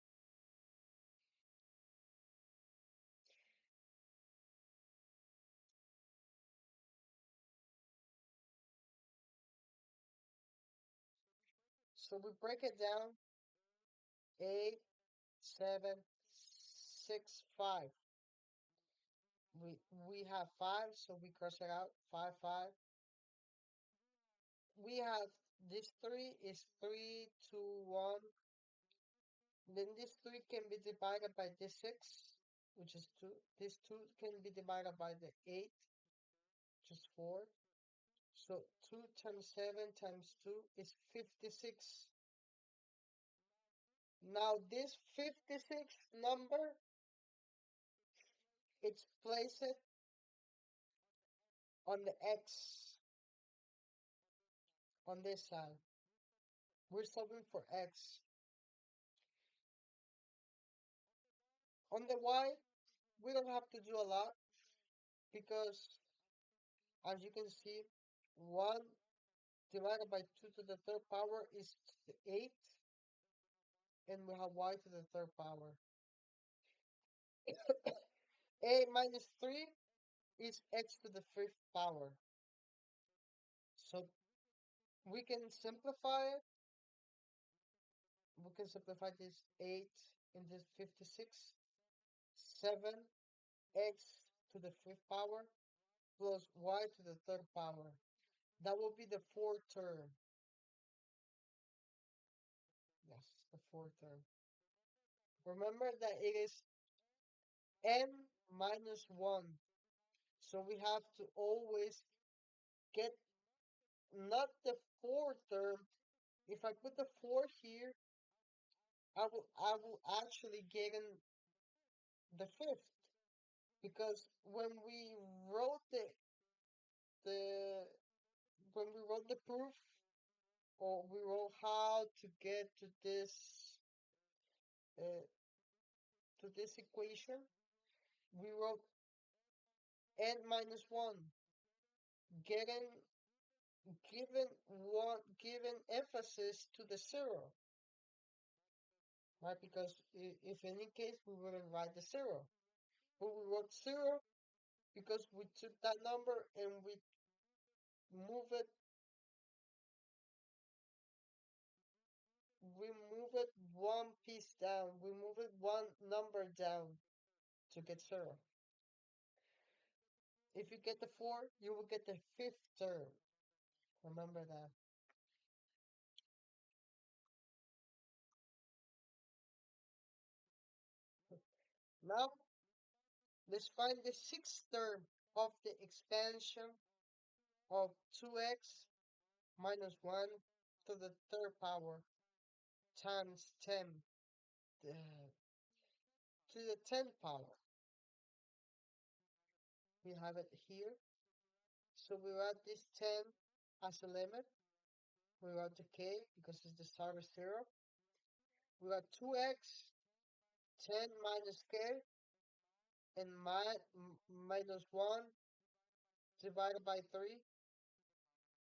So we break it down 8, 7, 6, 5. We have 5, so we cross it out. 5, 5. We have this 3 is 3, 2, 1. Then this 3 can be divided by this 6, which is 2. This 2 can be divided by the 8, which is 4. So 2 times 7 times 2 is 56. Now this 56 number, it's placed on the x on this side. We're solving for x. On the y, we don't have to do a lot because, as you can see, 1 divided by 2 to the third power is 8, and we have y to the third power. A minus 3 is x to the fifth power. So we can simplify it. We can simplify this 8 into 56, 7x to the fifth power plus y to the third power. That will be the fourth term. Yes, the fourth term. Remember that it is n minus 1. So we have to always get not the fourth term. If I put the 4 here, I will actually get in the fifth because wrote the when we wrote the proof or we wrote how to get to this equation, we wrote n minus 1, getting given emphasis to the zero, right? Because if in any case we wouldn't write the zero, but we wrote zero because we took that number and we move it we move it one piece down, we move it one number down to get zero. If you get the 4, you will get the fifth term. Remember that. Now, let's find the sixth term of the expansion of 2x minus 1 to the third power times 10 uh, to the 10th power. We have it here. So we write this 10 as a limit. We write the k because it's the start of 0. We got 2x, 10 minus k, and minus 1 divided by 3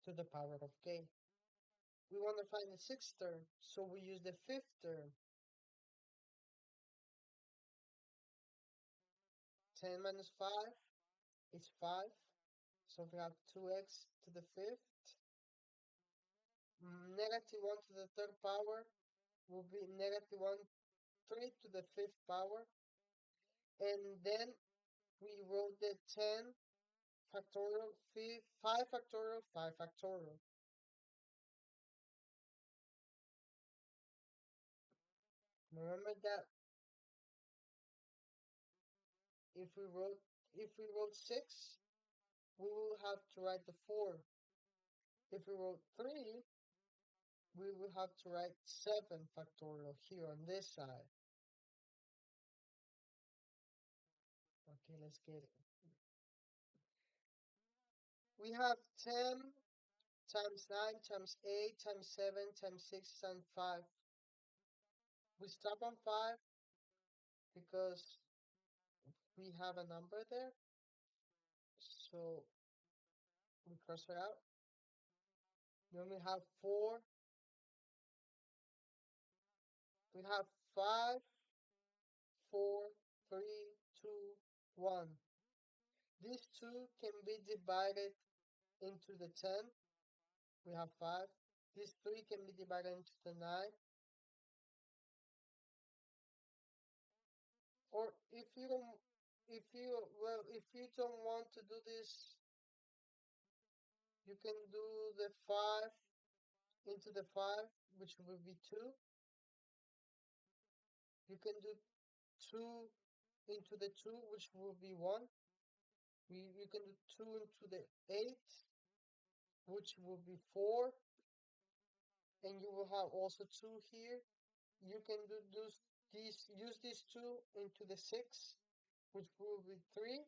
to the power of k. We want to find the sixth term, so we use the fifth term. 10 minus 5 is 5. So we have 2x to the fifth. Negative 1 to the third power will be negative 1, 3 to the fifth power. And then we wrote the 10 factorial, 5 factorial, 5 factorial. Remember that if we wrote 6, we will have to write the 4. If we wrote 3, we will have to write 7 factorial here on this side. Okay, let's get it. We have 10 times 9 times 8 times 7 times 6 times 5. We stop on 5 because we have a number there. So we cross it out. Then we have 4. We have 5, 4, 3, 2, 1. These two can be divided into the 10. We have 5. These 3 can be divided into the 9. Or if you don't want to do this, you can do the 5 into the 5, which will be 2. You can do 2 into the 2, which will be 1. You can do 2 into the 8, which will be 4. And you will have also 2 here. You can use these 2 into the 6, which will be 3.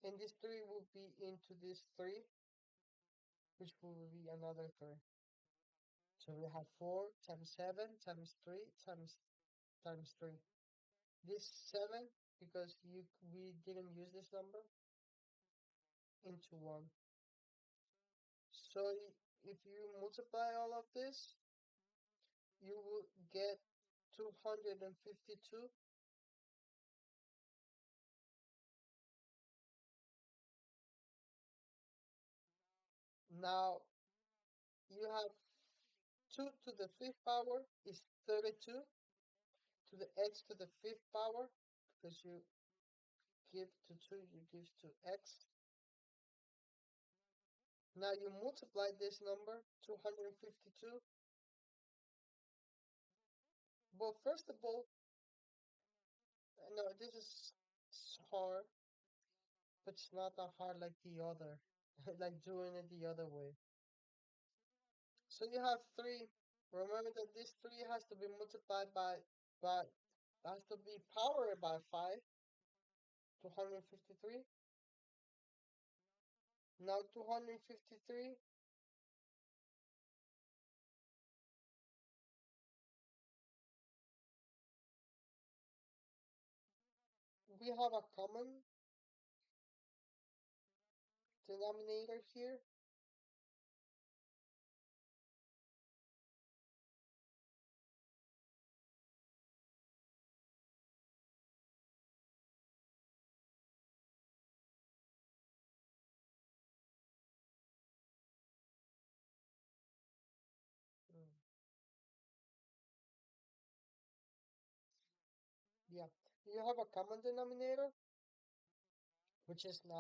And this 3 will be into this 3, which will be another 3. So we have 4 times 7 times 3 times 3. this 7 because we didn't use this number into 1. So if you multiply all of this, you will get 252. Now you have 2 to the fifth power is 32 to the x to the fifth power because you give to 2, you give to x. Now you multiply this number, 252. Well, first of all, no, this is hard, but it's not that hard like the other, like doing it the other way. So you have 3. Remember that this 3 has to be multiplied by has to be powered by 5, 253. Now 253, we have a common denominator here. Mm, yeah, you have a common denominator, which is 9.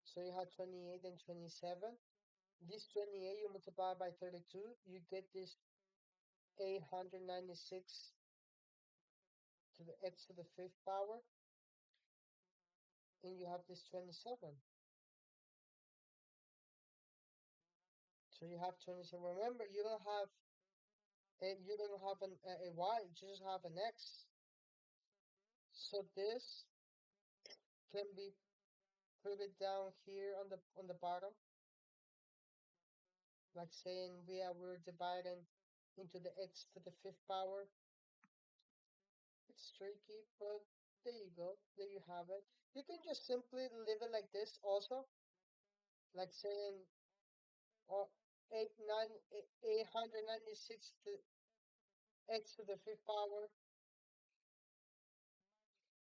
So you have 28 and 27. This 28 you multiply by 32, you get this 896 to the x to the fifth power, and you have this 27. So you have 27. Remember, you don't have a y, you just have an x. So this can be put it down here on the bottom, like saying we're dividing into the x to the fifth power. It's tricky, but there you go. There you have it. You can just simply leave it like this also, like saying or 896 to x to the fifth power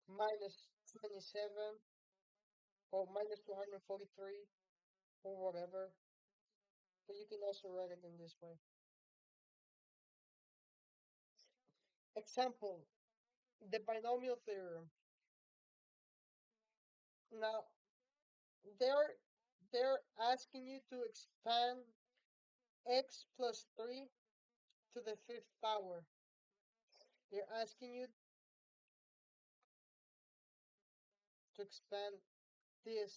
minus 27 or minus 243 or whatever. But you can also write it in this way. Example, the binomial theorem. Now, they're they're asking you to expand x plus 3 to the fifth power. They're asking you to expand this,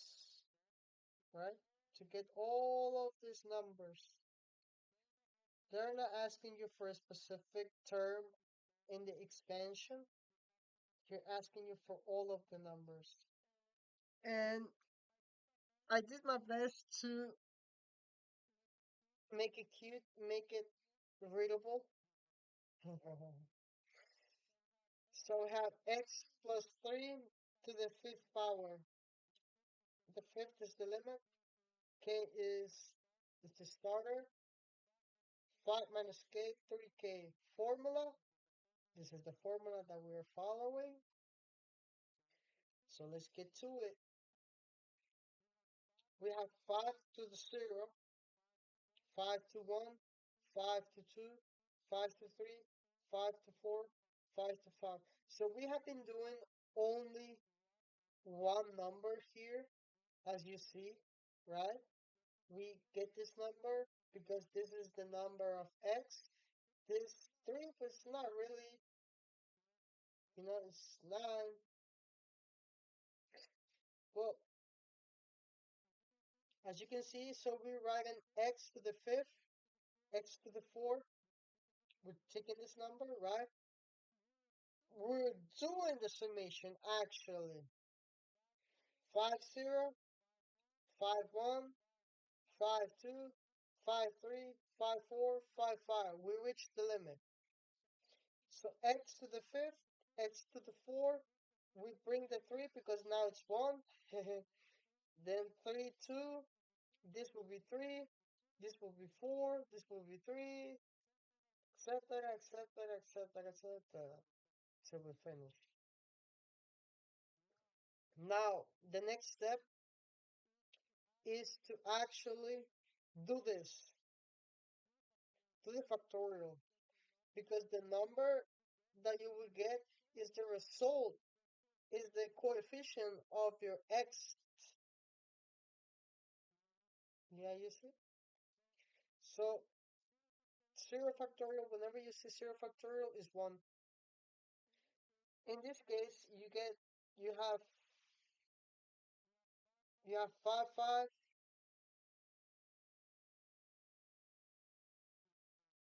right? To get all of these numbers. They're not asking you for a specific term in the expansion. They're asking you for all of the numbers. And I did my best to make it cute, make it readable. So we have x plus 3 to the fifth power. The fifth is the limit. K is the starter. 5 minus k, 3k. Formula. This is the formula that we're following. So let's get to it. We have 5 to the 0, 5 to 1, 5 to 2, 5 to 3, 5 to 4, 5 to 5. So we have been doing only one number here, as you see, right? We get this number because this is the number of x. This 3 was not really, it's 9. Well, as you can see, so we write an x to the fifth, x to the fourth. We're taking this number, right? We're doing the summation actually. 5 0, 5 1, 5 2, 5 3, 5 4, 5 5. We reached the limit. So x to the fifth x to the 4. We bring the 3 because now it's 1. Then 3, 2. This will be 3. This will be 4. This will be 3. Etc. Etc. Etc. Etc. So we finish. Now, the next step is to actually do this, do the factorial, because the number that you will get is the result, is the coefficient of your x. Yeah, you see? So 0 factorial, whenever you see 0 factorial, is 1. In this case, you have you have 5, 5,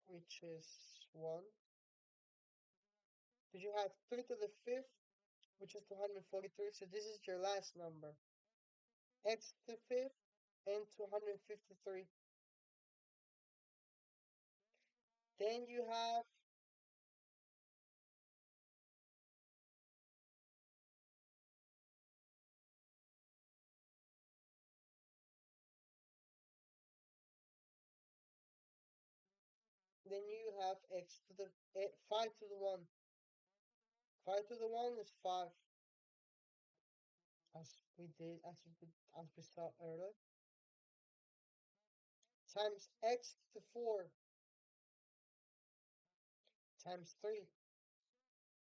which is 1. But you have 3 to the 5th, which is 243. So this is your last number. X to the 5th and 253. Then you have x to the 5 to the 1. 5 to the 1 is 5, as we saw earlier, times x to the 4 times 3.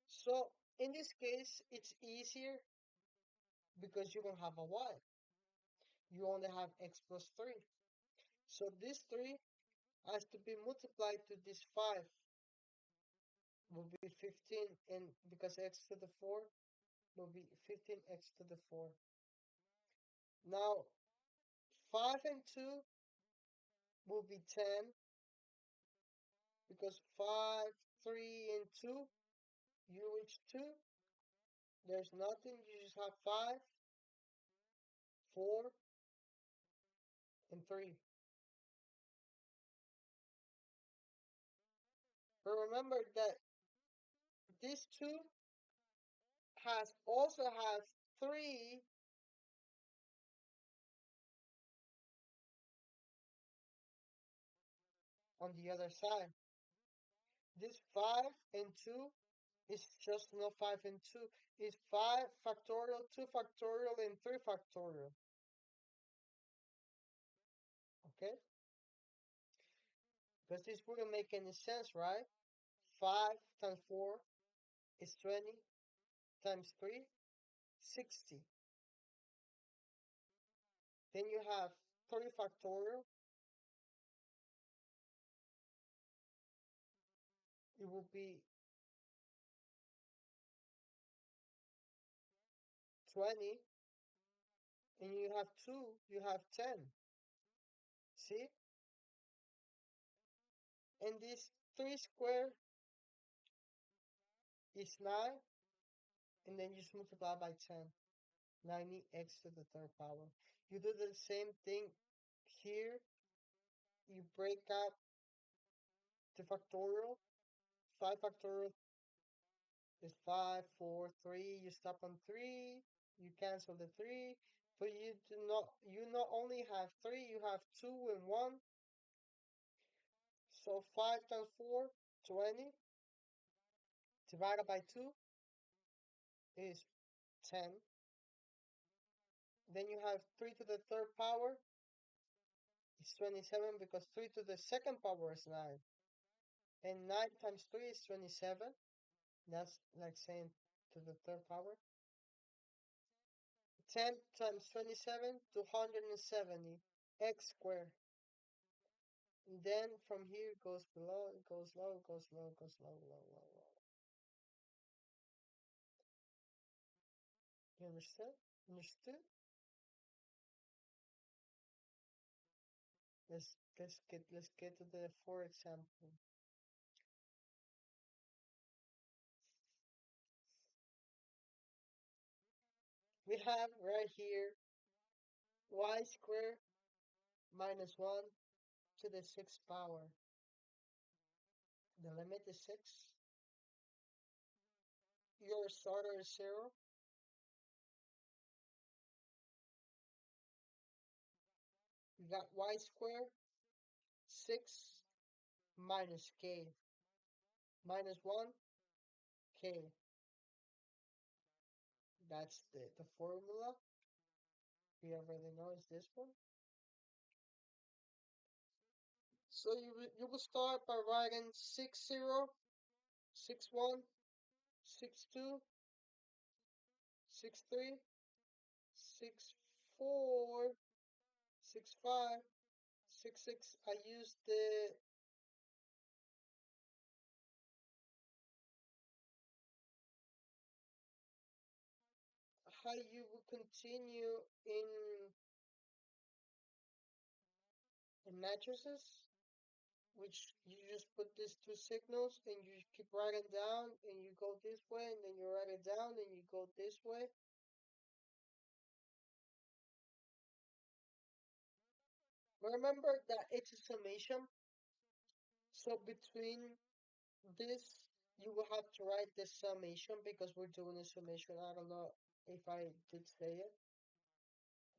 So in this case, it's easier because you don't have a y. You only have x plus 3. So this 3 has to be multiplied to this 5, will be 15, and because x to the 4 will be 15x to the 4. Now, 5 and 2 will be 10, because 5, 3, and 2, you reach 2. There's nothing, you just have 5, 4, and 3. But remember that this 2 also has 3 on the other side. This 5 and 2 is just not 5 and 2. It's 5 factorial, 2 factorial, and 3 factorial. Okay? Because this wouldn't make any sense, right? 5 times 4 is 20, times 3, 60. Then you have 3 factorial. It will be 20. And you have 2, you have 10. See? And this 3 squared is 9. And then you just multiply by 10. 90x to the third power. You do the same thing here. You break up the factorial. 5 factorial is 5, 4, 3. You stop on 3. You cancel the 3. But you not only have 3, you have 2 and 1. So 5 times 4, 20. Divided by 2 is 10. Then you have 3 to the third power is 27, because 3 to the second power is 9. And 9 times 3 is 27. That's like saying to the third power. 10 times 27, 270 x squared. And then from here it goes below, it goes low, it goes low, it goes low, low, low, low. You understand? Understood? Let's get to the for example. We have right here y squared minus 1 to the 6th power. The limit is 6. your starter is 0. You got y squared, 6 minus k, minus 1, k. That's the formula. We already know is this one. So you will start by writing 6 0, 6 1, 6 2, 6 3, 6 4, 6 5, 6 6. I use the how you will continue in matrices, which you just put these two signals and you keep writing down and you go this way and then you write it down and you go this way. Remember that it's a summation, so between this you will have to write the summation because we're doing a summation. I don't know if I did say it.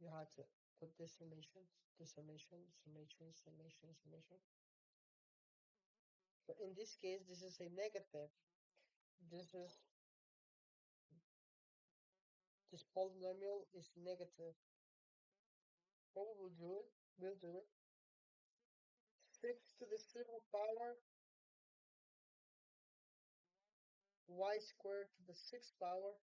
You had to put the summation. But in this case, this is a negative. This is this polynomial is negative. What we'll do it? We'll do it. 6 to the 0 power y squared to the 6th power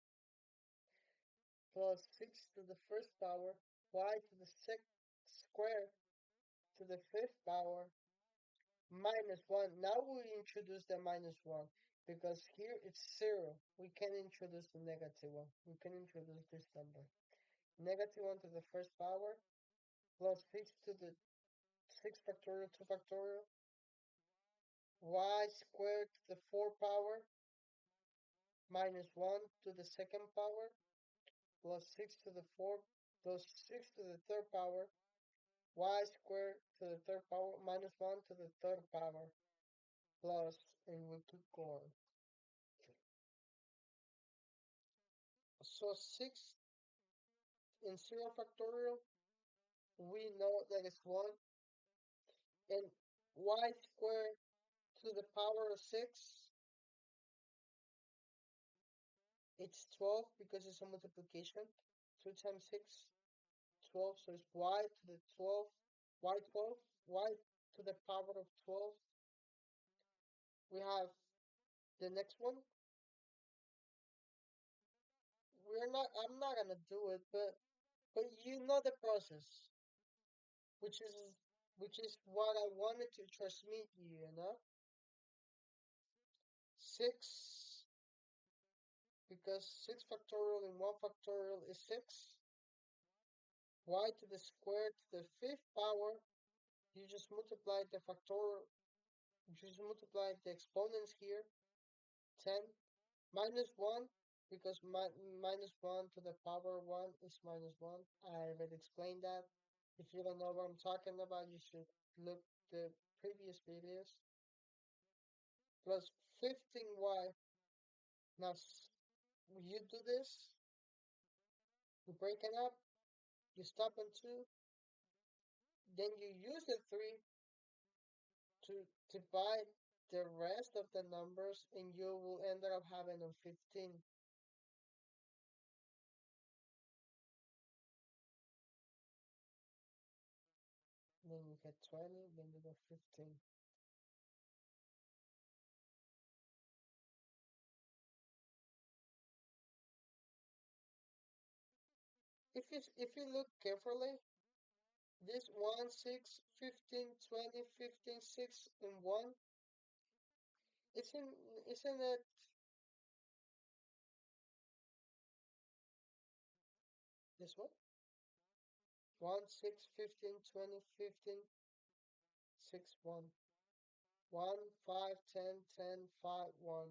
plus 6 to the first power y to the sixth square to the 5th power minus 1. Now we introduce the minus 1 because here it's 0. We can introduce the negative 1. We can introduce this number. Negative 1 to the first power plus 6 to the 6 factorial to factorial y squared to the 4 power minus 1 to the second power plus 6 to the 4 plus 6 to the third power y squared to the third power minus 1 to the third power plus, and we keep going. So 6 in 0 factorial, we know that it's 1, and y squared to the power of 6, it's 12 because it's a multiplication. 2 times 6, 12, so it's y to the 12, y12, y to the power of 12. We have the next one. I'm not gonna do it, but you know the process, which is which is what I wanted to transmit you. 6, because 6 factorial and 1 factorial is 6. Y to the square to the 5th power, you just multiply the factorial, you just multiply the exponents here, 10, minus 1, because minus 1 to the power 1 is minus 1. I already explained that. If you don't know what I'm talking about, you should look the previous videos. Plus 15y. Now you do this, you break it up, you stop on 2, then you use the 3 to divide the rest of the numbers, and you will end up having a 15. Then you get 20, then you get 15. If you look carefully, this 1, 6, 15, 20, 15, 6, and 1, isn't it this one? 1, 6, 15, 20, 15, 6, 1. 1, 5, 10, 10, 5, 1.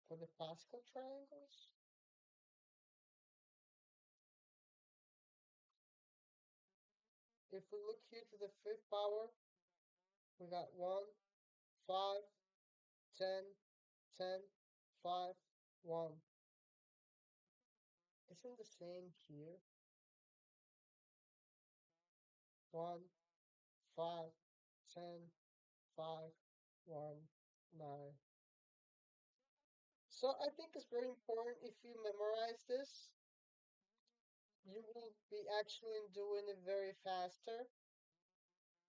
For the Pascal triangles? If we look here to the 5th power, we got 1, 5, 10, 10. 5, 1. Isn't the same here? 1, 5, 10, 5, 1, 9. So I think it's very important if you memorize this, you will be actually doing it very faster.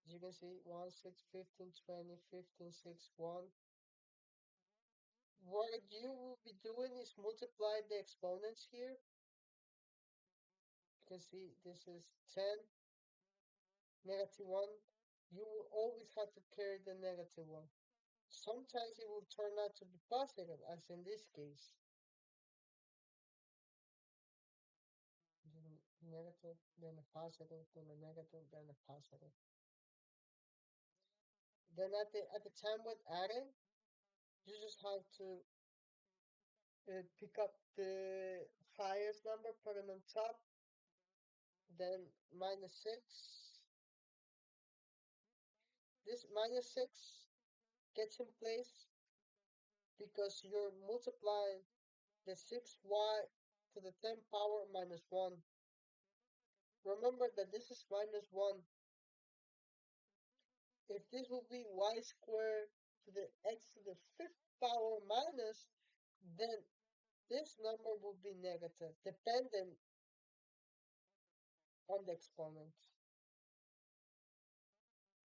As you can see, 1, 6, 15, 20, 15, 6, 1. What you will be doing is multiply the exponents here. You can see this is 10, negative 1. You will always have to carry the negative 1. Sometimes it will turn out to be positive, as in this case. Then negative, then a positive, then a negative, then a positive. Then at the time when adding, you just have to pick up the highest number, put it on top, then minus 6. This minus 6 gets in place because you're multiplying the 6y to the 10 power minus 1. Remember that this is minus 1. If this would be y squared to the x to the 5th power minus, then this number would be negative, dependent on the exponent.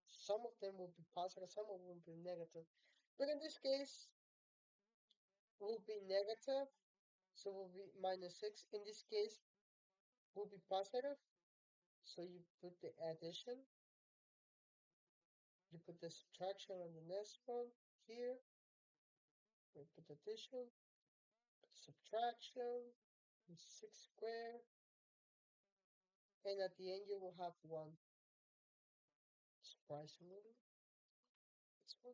Some of them will be positive, some of them will be negative. But in this case, will be negative, so will be minus 6. In this case, will be positive, so you put the addition, you put the subtraction on the next one here, we put addition, put subtraction, 6 squared, and at the end you will have 1. Surprisingly, it's 1.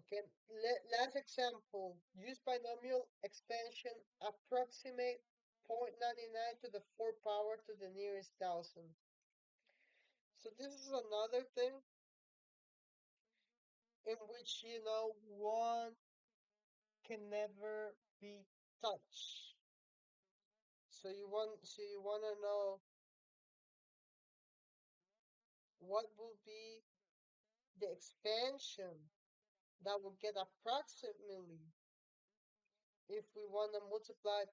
Okay, last example. Use binomial expansion. Approximate 0.99 to the 4 power to the nearest thousand. So this is another thing in which, one can never be touched. So you want to know what will be the expansion that will get approximately if we want to multiply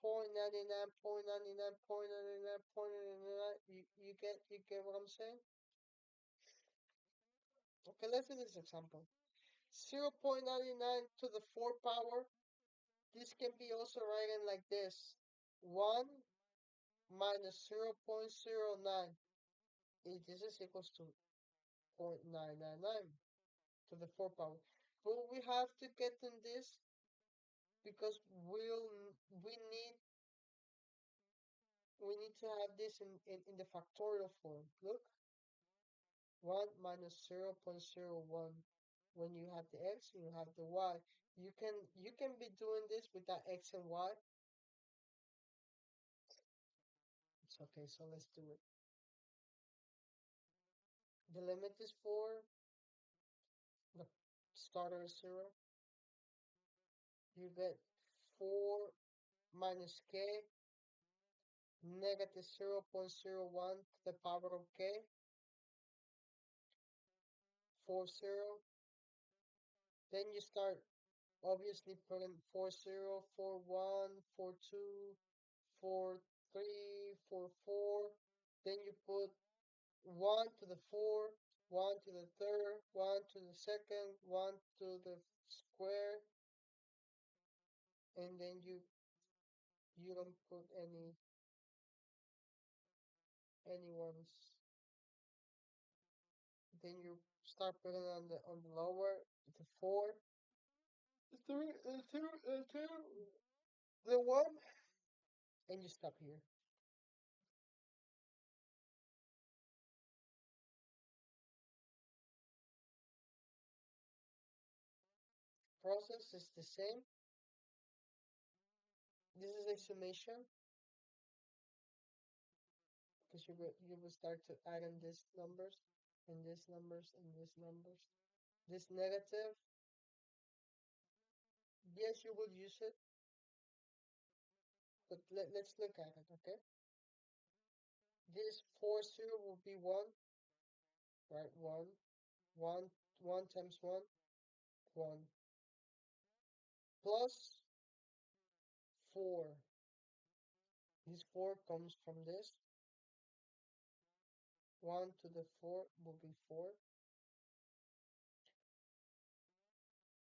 0.99, 0.99, 0.99, 0.99. You get what I'm saying? Okay, let's do this example. 0.99 to the 4 power. This can be also written like this. 1 minus 0.09. This is equals to 0.999 to the 4 power. But we have to get in this because we need to have this in the factorial form. Look, 1 minus 0.01. When you have the x, you have the y. You can be doing this without x and y. It's okay, so let's do it. The limit is 4. The starter is 0. You get 4 minus k, negative 0.01 to the power of k, 40. Then you start obviously putting 40, 41, 42, 43, 44. Then you put 1 to the 4, 1 to the third, 1 to the second, 1 to the square, and then you don't put any ones. Then you start putting on the lower, the 4, the 3, the 2, the 2, the 1, and you stop here. Process is the same. This is a summation because you will start to add in these numbers and these numbers and these numbers. This negative Yes, you will use it, but let's look at it, okay? This 4 0 will be 1, right? 1, 1 times 1, 1, plus 4. This 4 comes from this. 1 to the 4 will be 4.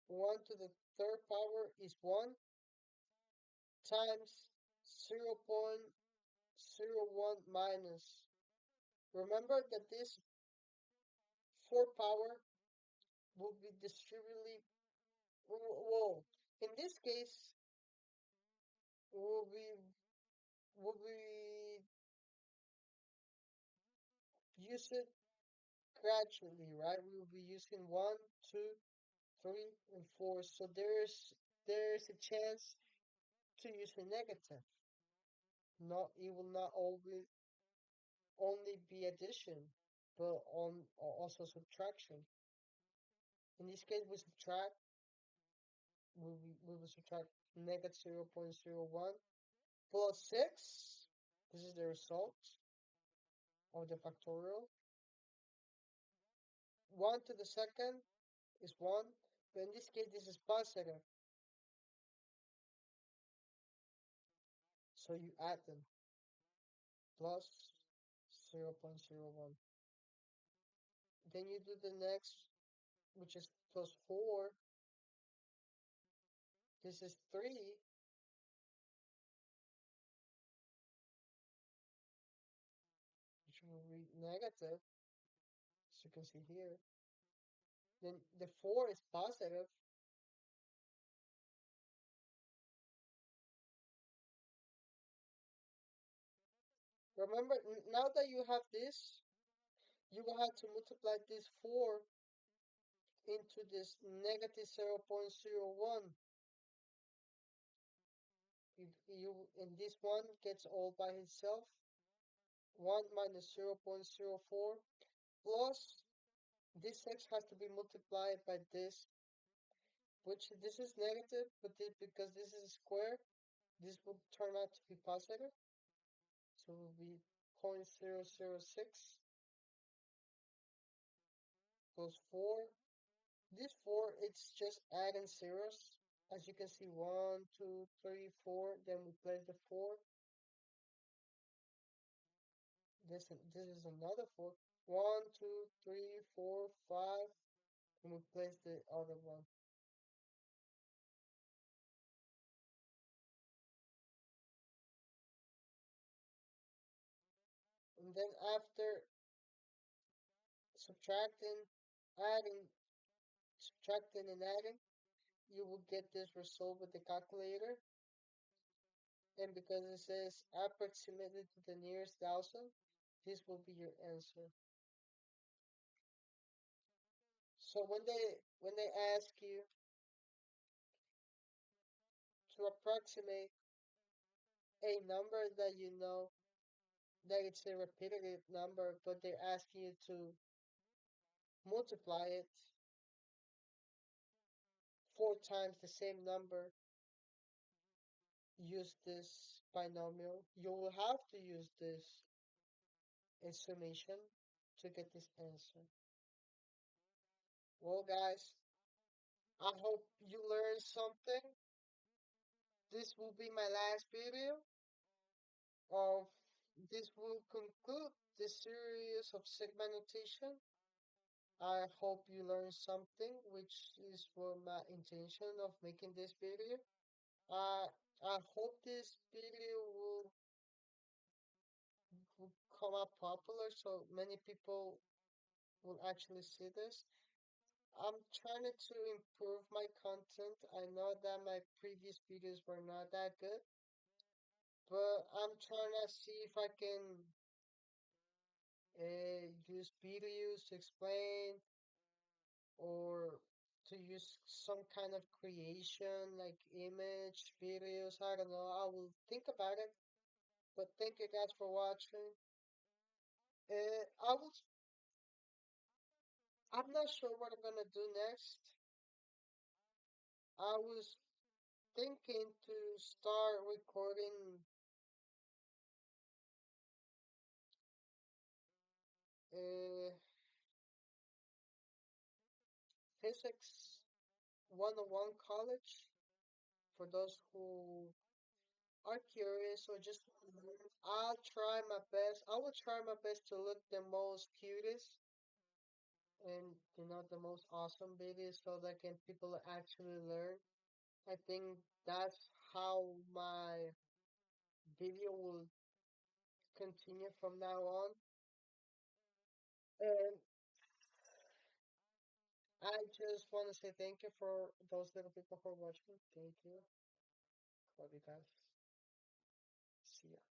1 to the third power is 1 times 0.01 minus. Remember that this 4 power will be distributed. Whoa. In this case, will be will be use it gradually, right? We will be using 1, 2, 3, and 4. So there's a chance to use a negative. Not it will not always only be addition, but also subtraction. In this case, we will subtract negative 0.01 plus 6. This is the result of the factorial. 1 to the second is 1, but in this case, this is positive. So you add them, plus 0.01. Then you do the next, which is plus 4. This is 3, which will be negative, as you can see here. Then the 4 is positive. Remember, now that you have this, you will have to multiply this 4 into this negative 0.01. If you and this one gets all by itself, 1 minus 0.04 plus this x has to be multiplied by this, which this is negative, but because this is a square, this will turn out to be positive. So it will be 0.006 plus 4. This 4, it's just adding zeros. As you can see, 1, 2, 3, 4. Then we place the 4. This is another 4. 1, 2, 3, 4, 5. And we place the other one. And then after subtracting, adding, subtracting and adding, you will get this result with the calculator. And because it says approximately to the nearest thousand, this will be your answer. So when they ask you to approximate a number that you know that it's a repetitive number, but they're asking you to multiply it 4 times the same number, use this binomial. You will have to use this summation to get this answer. Well, guys, I hope you learned something. This will be my last video of this will conclude this series of sigma notation. I hope you learned something, which is what my intention of making this video. I I hope this video will come up popular so many people will actually see this. I'm trying to improve my content. I know that my previous videos were not that good, but I'm trying to see if I can use videos to explain or to use some kind of creation like image videos. I don't know. I will think about it. But thank you guys for watching. Uh, I was I'm not sure what I'm gonna do next. I was thinking to start recording uh, physics 101 college for those who are curious or just I'll try my best. I will try my best to look the most cutest and the most awesome videos so that can people actually learn. I think that's how my video will continue from now on. And I just want to say thank you for those little people who are watching. Thank you. Love you guys. See ya.